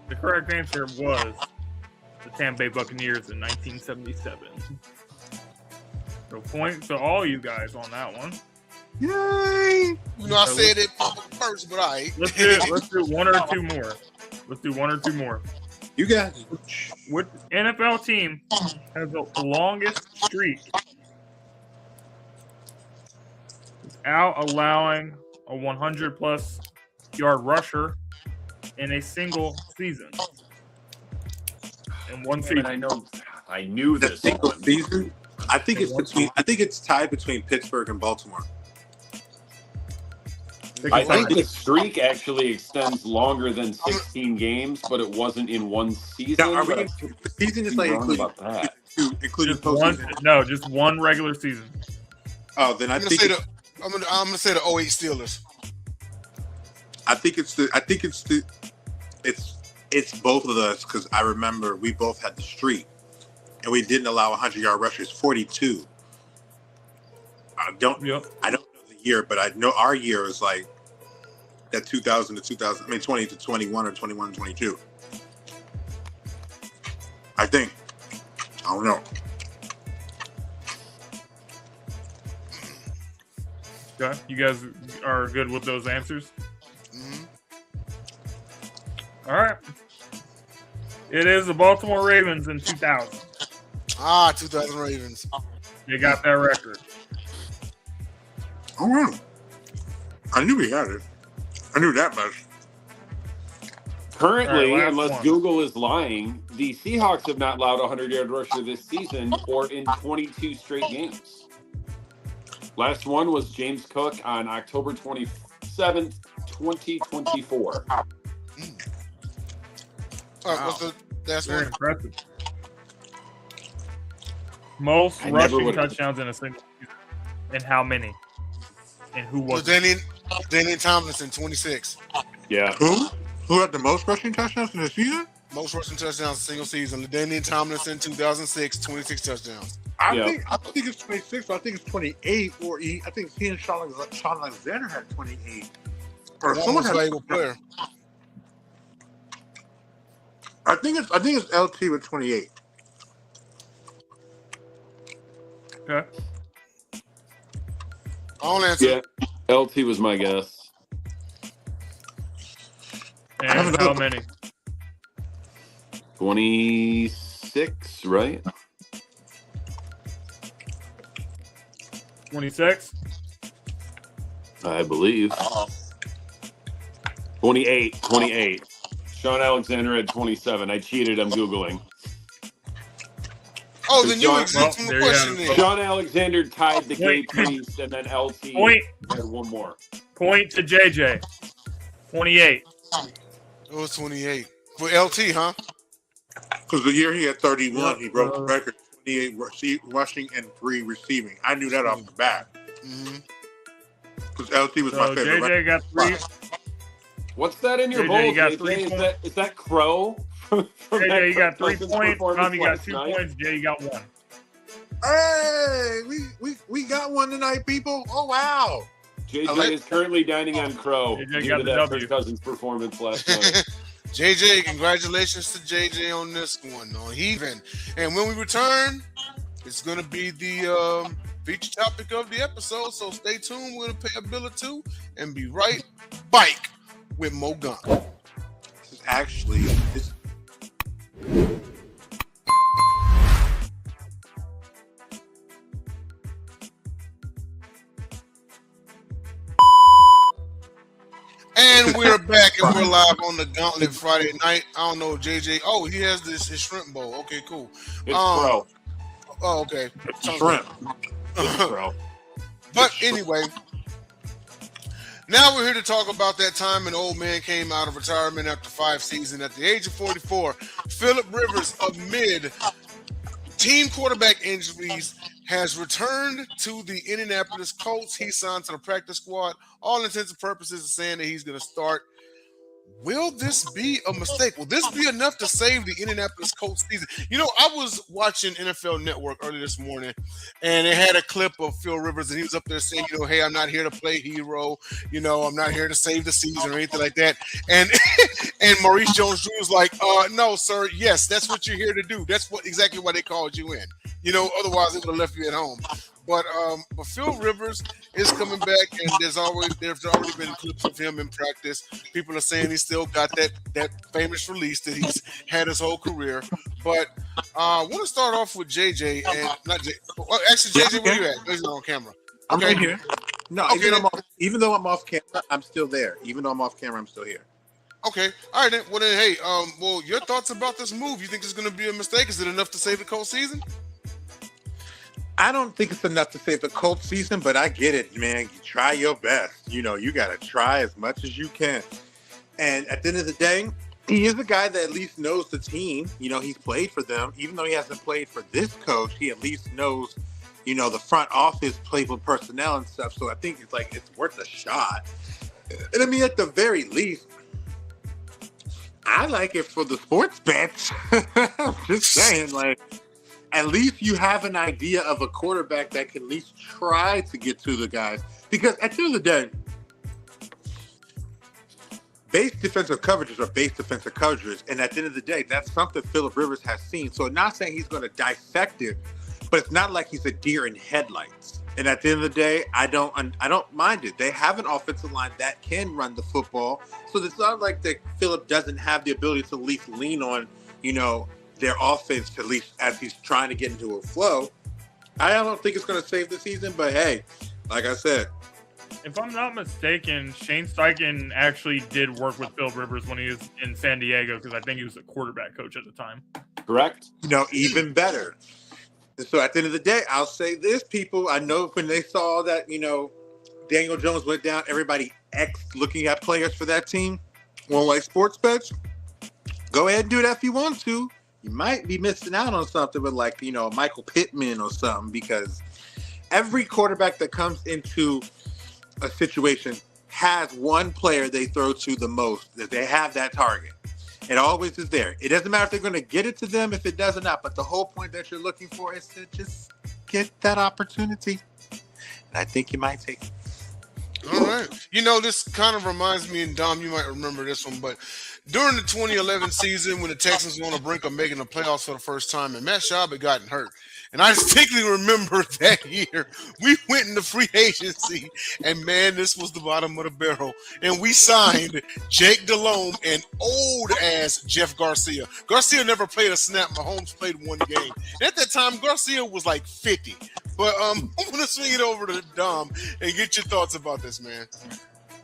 the correct answer was the Tampa Bay Buccaneers in 1977. So point to all you guys on that one. Yay! You know, I said it first, but all right. Let's do one or two more. Let's do one or two more. You got it. Which NFL team has the longest streak without allowing a 100-plus yard rusher in a single season? In one season. I knew this. Single season? I think it's tied between Pittsburgh and Baltimore. I think the streak actually extends longer than 16 games, but it wasn't in one season. Now, the season is like including postseason. No, just one regular season. Oh, then I'm gonna say the 08 Steelers. It's both of us because I remember we both had the streak and we didn't allow 100-yard rushers. 42. I don't know the year, but I know our year is like that 2000 to 2000. I mean, 20 to 21 or 21 to 22. I think. I don't know. Okay, you guys are good with those answers? Mm-hmm. All right. It is the Baltimore Ravens in 2000. 2000 Ravens. They got that record. Oh, wow. I knew we had it. I knew that much. Currently, All right, unless one. Google is lying, the Seahawks have not allowed a 100-yard rusher this season or in 22 straight games. Last one was James Cook on October 27th, 2024. All right, what's the last Very one? impressive. Most I never rushing would've- touchdowns in a single season. And how many? And who was it? Daniel Tomlinson, 26. Yeah. Who had the most rushing touchdowns in the season? Most rushing touchdowns in a single season. Daniel Tomlinson, 2006, 26 touchdowns. I think it's 26. I think it's 28. I think he and Sean Alexander had 28. Or One someone most had. valuable player. I think it's LT with 28. Okay. I'll answer. Yeah. LT was my guess. And how many? 26, right? 26? I believe. 28. Sean Alexander had 27. I cheated. I'm Googling. Oh, then you Sean- exempt from the there you question have it. then. Sean Alexander tied the gay Wait. priest, and then LT Point. had one more. Point to JJ. 28. It was 28. For LT, huh? Because the year he had 31, he broke the Uh, record. 28 rushing and 3 receiving. I knew that off the bat. Mm-hmm. Because LT was my So favorite. JJ got 3. What's that in your JJ, bowl? you got JJ? 3 Is points. that Crow? From JJ, you got 3 Cousins' points. performance Tom, you got last 2 night? points. Jay, you got 1. Hey, we got one tonight, people. Oh, wow. JJ is currently dining on Crow JJ due got to the that W. Kirk Cousins performance last night. JJ, congratulations to JJ on this one. On Heathen. And when we return, it's going to be the feature topic of the episode. So stay tuned. We're going to pay a bill or two and be right back with Mo Gun. This is actually. And we're back and we're live on the Gauntlet Friday night. I don't know, JJ. Oh, he has his shrimp bowl. Okay, cool. It's Crow. Oh, okay. Shrimp. It's Crow. But anyway, now we're here to talk about that time an old man came out of retirement after 5 seasons. At the age of 44, Phillip Rivers, amid team quarterback injuries, has returned to the Indianapolis Colts. He signed to the practice squad. All intents and purposes are saying that he's going to start. Will this be a mistake? Will this be enough to save the Indianapolis Colts season? You know, I was watching NFL Network early this morning, and it had a clip of Phil Rivers, and he was up there saying, you know, hey, I'm not here to play hero. You know, I'm not here to save the season or anything like that. And and Maurice Jones-Drew was like, no, sir, yes, that's what you're here to do. That's exactly why they called you in. You know, otherwise they would have left you at home. But Phil Rivers is coming back, and there's already been clips of him in practice. People are saying he's still got that famous release that he's had his whole career. But I want to start off with JJ and not J. Well, actually, JJ, where you at? He's not on camera. I'm Okay. right here. No, Okay. even though I'm off camera, I'm still there. Even though I'm off camera, I'm still here. Okay, all right then. Well then, hey, well, your thoughts about this move? You think it's going to be a mistake? Is it enough to save the Colts season? I don't think it's enough to save the Colts season, but I get it, man. You try your best. You know, you got to try as much as you can. And at the end of the day, he is a guy that at least knows the team. You know, he's played for them. Even though he hasn't played for this coach, he at least knows, you know, the front office, playful personnel and stuff. So I think it's worth a shot. And I mean, at the very least, I like it for the sports bets. I'm just saying, like, at least you have an idea of a quarterback that can at least try to get to the guys. Because at the end of the day, base defensive coverages are base defensive coverages. And at the end of the day, that's something Phillip Rivers has seen. So not saying he's going to dissect it, but it's not like he's a deer in headlights. And at the end of the day, I don't mind it. They have an offensive line that can run the football. So it's not like that Phillip doesn't have the ability to at least lean on, their offense to at least as he's trying to get into a flow. I don't think it's going to save the season, but hey, like I said. If I'm not mistaken, Shane Steichen actually did work with Phil Rivers when he was in San Diego because I think he was a quarterback coach at the time. Correct. Even better. So at the end of the day, I'll say this, people. I know when they saw that, Daniel Jones went down, everybody looking at players for that team. Well, like sports bets, go ahead and do that if you want to. You might be missing out on something with Michael Pittman or something, because every quarterback that comes into a situation has one player they throw to the most, that they have that target. It always is there. It doesn't matter if they're going to get it to them, if it does or not, but the whole point that you're looking for is to just get that opportunity. And I think you might take it. All right. This kind of reminds me, and Dom, you might remember this one, but during the 2011 season when the Texans were on the brink of making the playoffs for the first time, and Matt Schaub had gotten hurt. And I distinctly remember that year we went into free agency, and man, this was the bottom of the barrel. And we signed Jake Delhomme and old-ass Jeff Garcia. Garcia never played a snap. Mahomes played one game. And at that time, Garcia was like 50. But I'm going to swing it over to Dom and get your thoughts about this, man.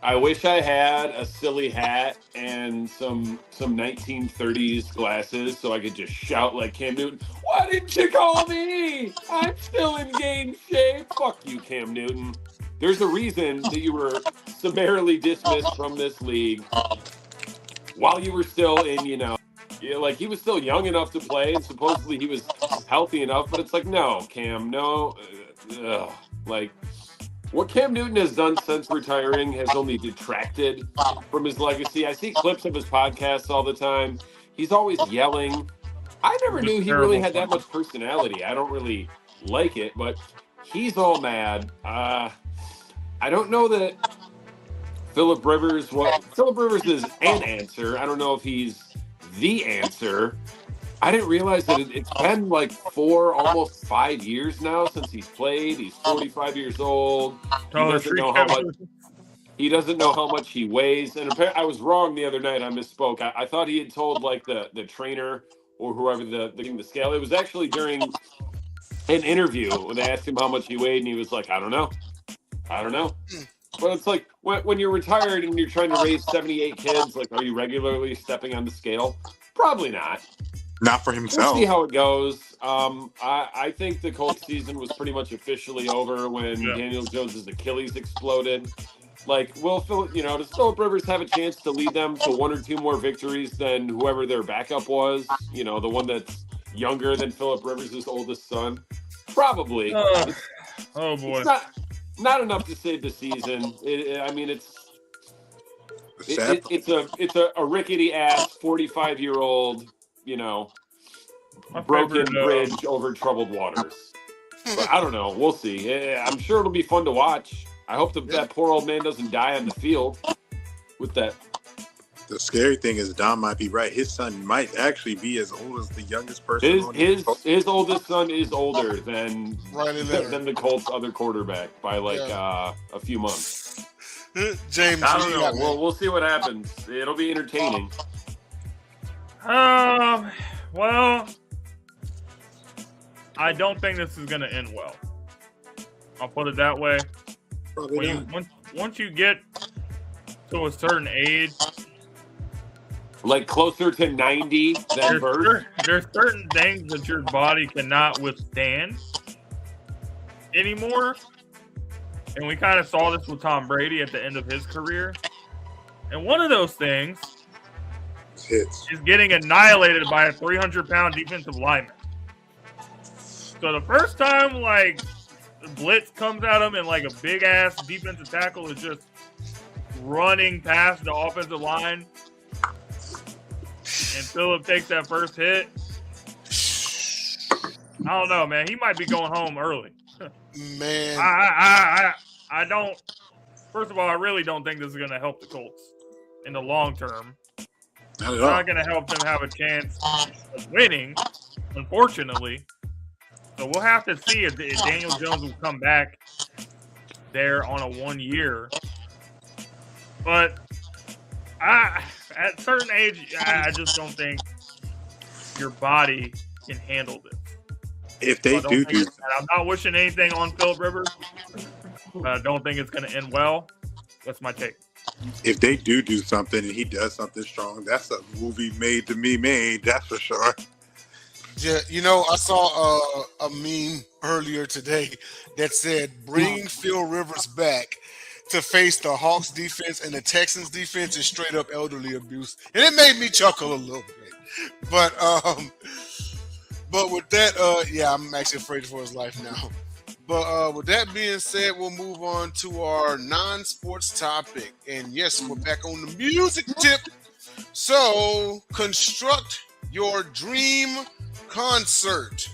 I wish I had a silly hat and some 1930s glasses so I could just shout like Cam Newton, "Why didn't you call me? I'm still in game shape." Fuck you, Cam Newton. There's a reason that you were summarily dismissed from this league while you were still in, he was still young enough to play, and supposedly he was healthy enough, but it's like, no, Cam, no. What Cam Newton has done since retiring has only detracted from his legacy. I see clips of his podcasts all the time. He's always yelling. I never knew he really had that much personality. I don't really like it, but he's all mad. I don't know that Phillip Rivers is an answer. I don't know if he's the answer. I didn't realize that it's been like 4, almost 5 years now since he's played. He's 45 years old. He doesn't know how much he weighs. And apparently, I was wrong the other night. I misspoke. I thought he had told the trainer or whoever the scale. It was actually during an interview when they asked him how much he weighed, and he was like, I don't know. But it's like when you're retired and you're trying to raise 78 kids, like, are you regularly stepping on the scale? Probably not. Not for himself. We'll see how it goes. I think the Colts season was pretty much officially over when Daniel Jones' Achilles exploded. Like, does Phillip Rivers have a chance to lead them to 1 or 2 more victories than whoever their backup was? The one that's younger than Phillip Rivers' oldest son? Probably. Oh boy. It's not enough to save the season. It's a rickety ass 45-year-old, broken bridge over troubled waters. But I don't know. We'll see. I'm sure it'll be fun to watch. I hope that poor old man doesn't die on the field with that. The scary thing is Dom might be right. His son might actually be as old as the youngest person. His oldest son is older than the Colts' other quarterback by a few months. James, I don't know. We'll see what happens. It'll be entertaining. Well, I don't think this is going to end well. I'll put it that way. Once you get to a certain age, like closer to 90 than birth, there's certain things that your body cannot withstand anymore. And we kind of saw this with Tom Brady at the end of his career. And one of those things is getting annihilated by a 300-pound defensive lineman. So the first time, blitz comes at him and, a big-ass defensive tackle is just running past the offensive line, and Phillip takes that first hit, I don't know, man. He might be going home early. Man, I don't. First of all, I really don't think this is going to help the Colts in the long term. Not at It's all. not going to help them have a chance of winning, unfortunately. So we'll have to see if Daniel Jones will come back there on a 1 year. But at a certain age, I just don't think your body can handle this. If they do, I'm not wishing anything on Philip Rivers. I don't think it's going to end well. That's my take. if they do something and he does something strong, that's a movie made to be made. That's for sure. Yeah, you know, I saw a meme earlier today that said, "Bring Phil Rivers back to face the Hawks defense and the Texans defense is straight up elderly abuse," and it made me chuckle a little bit. But with that, yeah, I'm actually afraid for his life now. But with that being said, we'll move on to our non-sports topic. And yes, we're back on the music tip. So, construct your dream concert.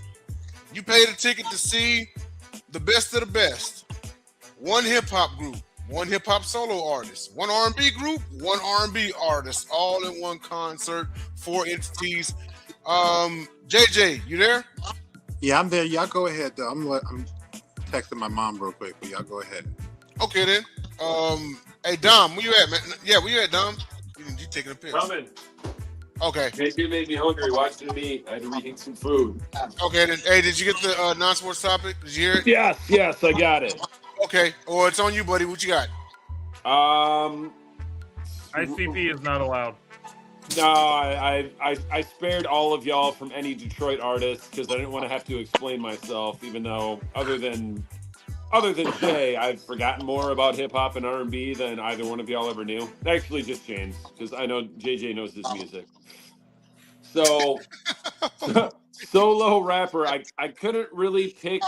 You paid a ticket to see the best of the best. One hip-hop group, one hip-hop solo artist, one R&B group, one R&B artist, all in one concert, 4 entities. JJ, you there? Yeah, I'm there. Y'all go ahead, though. I'm texting my mom real quick, but y'all go ahead. Okay, then. Hey, Dom, where you at, man? Yeah, where you at, Dom? You taking a piss? Coming. Okay. It's gonna make me hungry watching me. I had to reheat some food. Okay, then. Hey, did you get the non-sports topic? Did you hear it? Yes, I got it. Okay. Well, it's on you, buddy. What you got? ICP is not allowed. No, I spared all of y'all from any Detroit artists because I didn't want to have to explain myself. Even though, other than Jay, I've forgotten more about hip hop and R&B than either one of y'all ever knew. Actually, just James, because I know JJ knows his music. So, solo rapper, I couldn't really pick.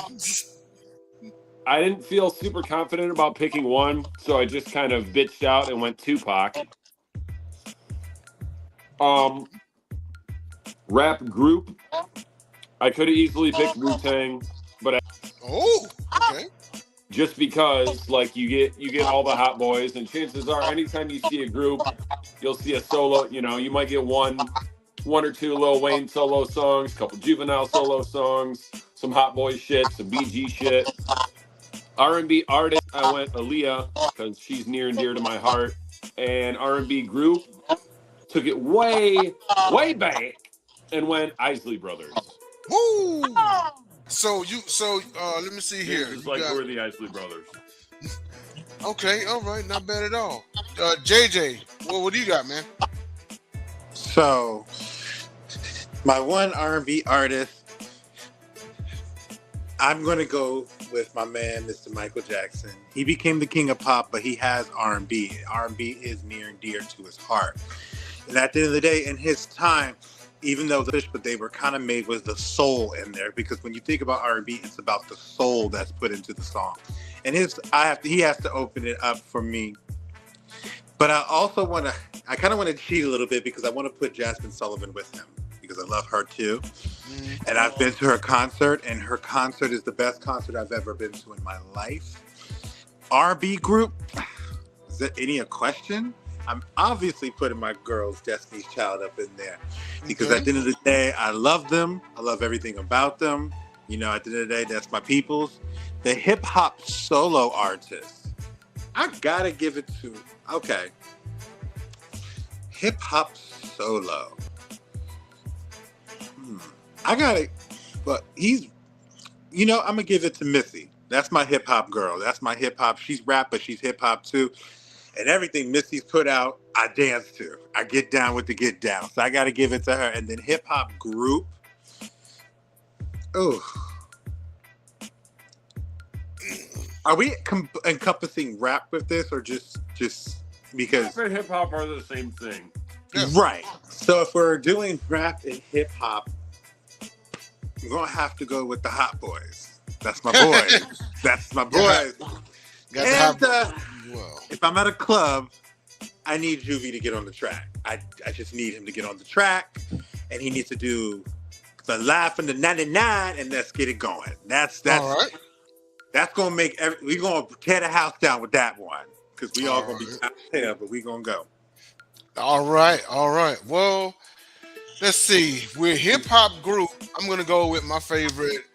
I didn't feel super confident about picking one, so I just kind of bitched out and went Tupac. Rap group, I could have easily picked Wu-Tang, but okay. Just because, like, you get all the hot boys, and chances are, anytime you see a group, you'll see a solo. You know, you might get one or two Lil Wayne solo songs, a couple Juvenile solo songs, some hot boy shit, some BG shit. R&B artist, I went Aaliyah because she's near and dear to my heart, and R&B group took it way back and went Isley Brothers. Woo! So let me see here. It's like we're the Isley Brothers. Okay, all right, not bad at all. JJ, well, what do you got, man? So, my one R&B artist, I'm going to go with my man, Mr. Michael Jackson. He became the king of pop, but he has R&B. R&B is near and dear to his heart. And at the end of the day, in his time, even though they were kind of made with the soul in there, because when you think about R&B, it's about the soul that's put into the song. And he has to open it up for me. But I also I kind of want to cheat a little bit because I want to put Jasmine Sullivan with him because I love her too. And I've been to her concert, and her concert is the best concert I've ever been to in my life. R&B group, is there a question? I'm obviously putting my girl's Destiny's Child up in there because at the end of the day, I love them. I love everything about them. You know, at the end of the day, that's my peoples. The hip hop solo artist, I gotta give it to, hip hop solo. I got it, but I'm gonna give it to Missy. That's my hip hop girl. That's my hip hop. She's rap, but she's hip hop too. And everything Missy's put out, I dance to. I get down with the get down. So I got to give it to her. And then hip hop group. Oh. Are we encompassing rap with this or just because? Rap and hip hop are the same thing. Yeah. Right. So if we're doing rap and hip hop, we're going to have to go with the Hot Boys. That's my boys. That's my boys. If I'm at a club, I need Juvie to get on the track. I just need him to get on the track, and he needs to do the Live from the 99, and let's get it going. That's all right. That's gonna make we're gonna tear the house down with that one because we all gonna be out there, but we gonna go. All right. Well, let's see. We're a hip hop group. I'm gonna go with my favorite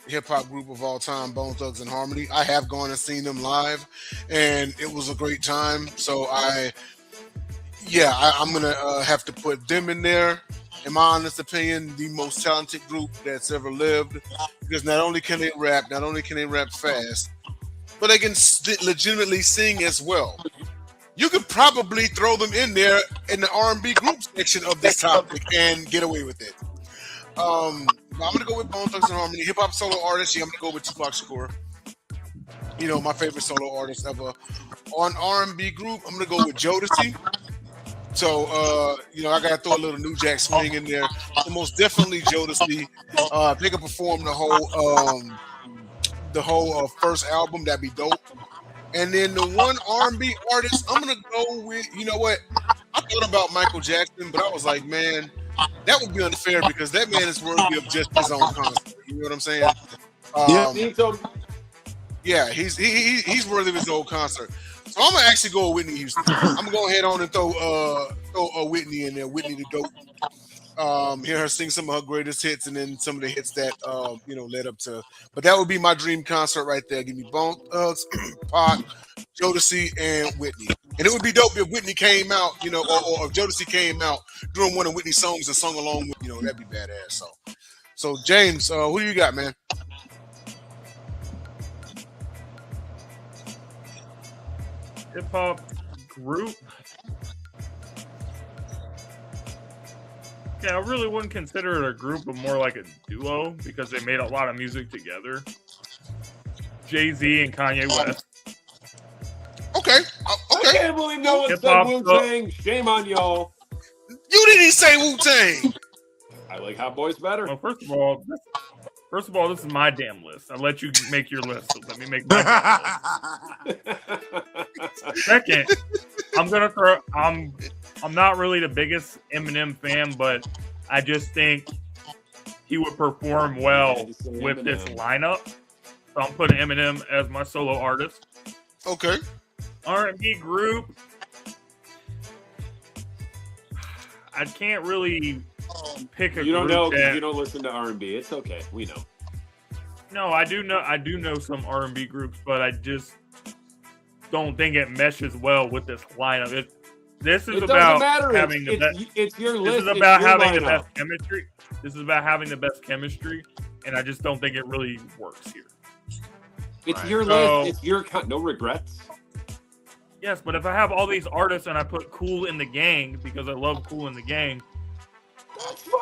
hip hop group of all time, Bone Thugs and Harmony. I have gone and seen them live, and it was a great time. So I'm gonna have to put them in there. In my honest opinion, the most talented group that's ever lived, because not only can they rap fast, but they can legitimately sing as well. You could probably throw them in there in the R&B group section of this topic and get away with it. I'm gonna go with Bone Thugs and Harmony. Hip hop solo artist, I'm gonna go with Tupac Shakur. My favorite solo artist ever. On R&B group, I'm gonna go with Jodeci. So, I got to throw a little New Jack Swing in there. So most definitely Jodeci. They could perform the whole first album. That'd be dope. And then the one R&B artist, I'm going to go with, you know what? I thought about Michael Jackson, but I was like, man, that would be unfair because that man is worthy of just his own concert. You know what I'm saying? Yeah, he's worthy of his own concert. So I'm gonna actually go with Whitney Houston. I'm gonna go ahead on and throw Whitney in there. Whitney the GOAT. Hear her sing some of her greatest hits, and then some of the hits that led up to. But that would be my dream concert right there. Give me Bone Thugs, Pac, Jodeci, and Whitney. And it would be dope if Whitney came out, or if Jodeci came out doing one of Whitney's songs and sung along with, that'd be badass. So James, who do you got, man? Hip hop group. Yeah, I really wouldn't consider it a group, but more like a duo because they made a lot of music together. Jay-Z and Kanye West. Okay. I can't believe no one said Wu-Tang. Shame on y'all. You didn't say Wu-Tang. I like Hot Boys better. Well, first of all, this is my damn list. I let you make your list, so let me make my damn list. Second, I'm not really the biggest Eminem fan, but I just think he would perform well with this lineup. So I'm putting Eminem as my solo artist. Okay. R&B group. I can't really pick a You don't group know. You don't listen to R&B. It's okay. We know. No, I do know some R&B groups, but I just don't think it meshes well with this lineup. This is about having the best. It's your list. This is about having the best chemistry. This is about having the best chemistry, and I just don't think it really works here. It's your list. It's your no regrets. Yes, but if I have all these artists and I put Kool in the Gang because I love Kool in the Gang,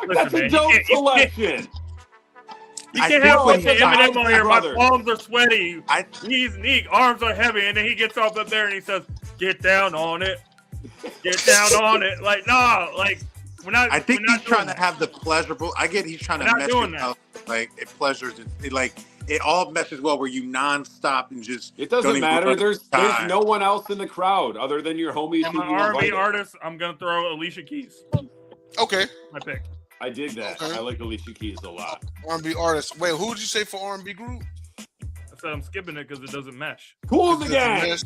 that's a dope selection. You can't have Eminem on here. My palms are sweaty. He's neat. Arms are heavy, and then he gets off up there and he says, "Get down on it. Get down on it." Like, nah, like we're not. I think he's trying to have the pleasurable. I get he's trying to mesh it out. Like it pleasures. It all meshes well where you nonstop and just. It doesn't matter. There's no one else in the crowd other than your homies. And my R&B artist, I'm gonna throw Alicia Keys. Okay. My pick. I dig that. Okay. I like Alicia Keys a lot. R&B artist. Wait, who did you say for R&B group? I said I'm skipping it because it doesn't mesh. Kool in the Gang. Okay.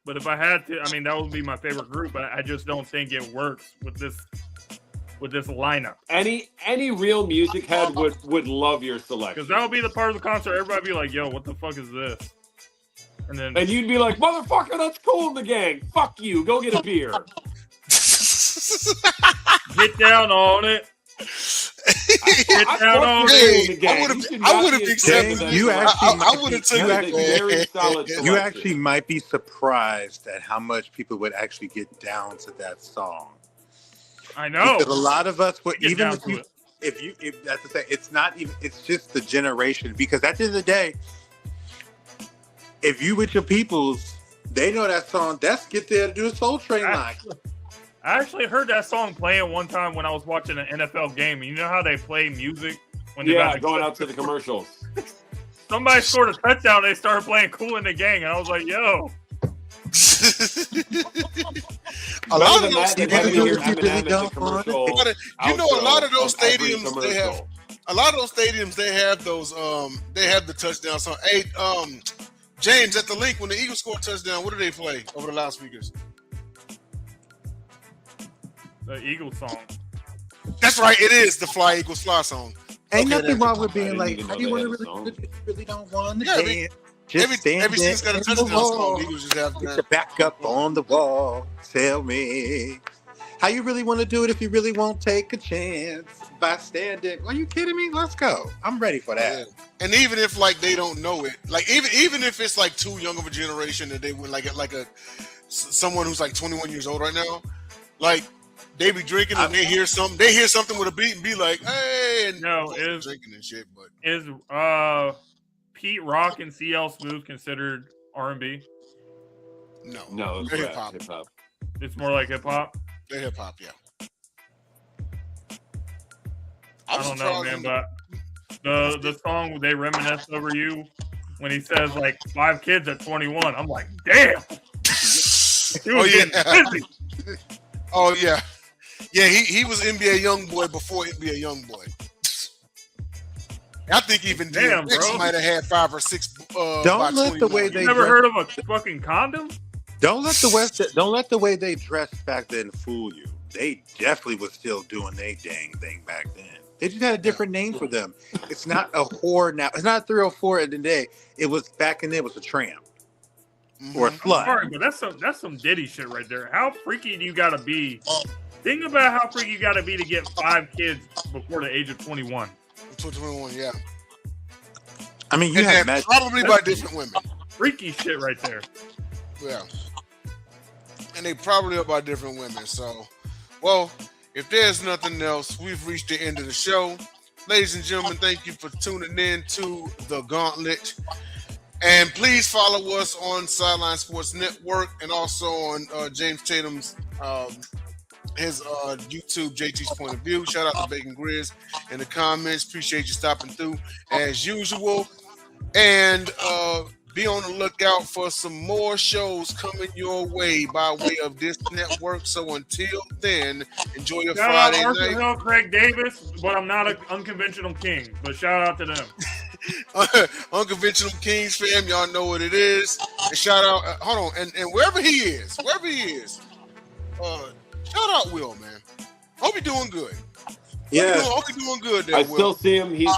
But if I had to, I mean, that would be my favorite group. But I just don't think it works with this lineup. Any real music head would love your selection. Because that would be the part of the concert everybody would be like, "Yo, what the fuck is this?" And you'd be like, "Motherfucker, that's Kool in the Gang. Fuck you. Go get a beer." Get down on it. Get down on it. I would have accepted. You You actually might be surprised at how much people would actually get down to that song. I know. Because a lot of us would, even if that's the thing, it's not even. It's just the generation. Because at the end of the day, if you with your peoples, they know that song. Let's get there to do a Soul Train line. I actually heard that song playing one time when I was watching an NFL game. You know how they play music when they're going out to the commercials. Somebody scored a touchdown. They started playing Kool in the Gang, and I was like, "Yo, A lot of those stadiums they have those they have the touchdown song. Hey, James, at the link when the Eagles score a touchdown, what do they play over the loudspeakers? The Eagles song. That's right, it is the Fly Eagles Fly song. Ain't nothing wrong with being like, how do you want to really don't want to dance? Every season's got a touchdown song. Eagles just have to back up on the wall. Tell me how you really want to do it if you really won't take a chance by standing. Are you kidding me? Let's go. I'm ready for that. Yeah. And even if like they don't know it, like even if it's like too young of a generation that they would like someone who's like 21 years old right now, like they be drinking and they hear something with a beat and be like, hey, and is drinking and shit. But is Pete Rock and CL Smooth considered R&B? No, it's hip hop. It's more like hip hop. They're hip hop, yeah. I don't know, man, but the song They Reminisce Over You, when he says like 5 kids at 21, I'm like, damn. Oh yeah. Yeah, he was NBA Youngboy before NBA Youngboy. I think even DMX might have had 5 or 6. Don't let the way they never heard of a fucking condom. Don't let the way they dressed back then fool you. They definitely was still doing their dang thing back then. They just had a different name for them. It's not a whore now. It's not a 304 in the day. It was back in there. It was a tramp or a slut. Sorry, but that's some Diddy shit right there. How freaky do you gotta be? Think about how freaky you gotta be to get 5 kids before the age of 21. 21, yeah. I mean, you had probably by different women. Freaky shit right there. Yeah. And they probably are by different women. So, well, if there's nothing else, we've reached the end of the show. Ladies and gentlemen, thank you for tuning in to The Gauntlet. And please follow us on Sideline Sports Network and also on James Tatum's his YouTube, JT's Point of View. Shout out to Bacon Grizz in the comments. Appreciate you stopping through as usual. And be on the lookout for some more shows coming your way by way of this network. So until then, enjoy your shout Friday out night. Arthur Hill, Craig Davis, but I'm not an unconventional king. But shout out to them. Unconventional Kings fam, y'all know what it is. And shout out, hold on, and wherever he is, shout out Will, man. Hope you're doing good. Yeah, hope you're doing good there, I Will. still see him. He's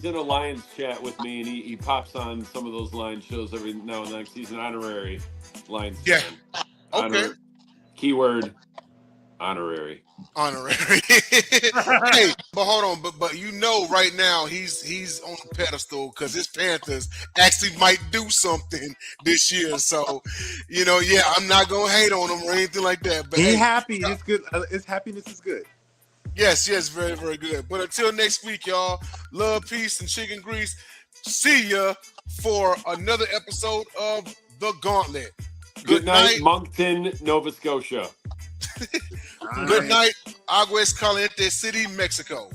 in a Lions chat with me, and he pops on some of those Lions shows every now and then. He's an honorary Lions fan. Okay. Keyword honorary. Hey, but hold on, but you know right now he's on the pedestal because his Panthers actually might do something this year. So, I'm not gonna hate on him or anything like that. But he's happy. It's good. His happiness is good. Yes, very, very good. But until next week, y'all, love, peace, and chicken grease. See ya for another episode of The Gauntlet. Good night, Moncton, Nova Scotia. Good night, Aguas Caliente City, Mexico.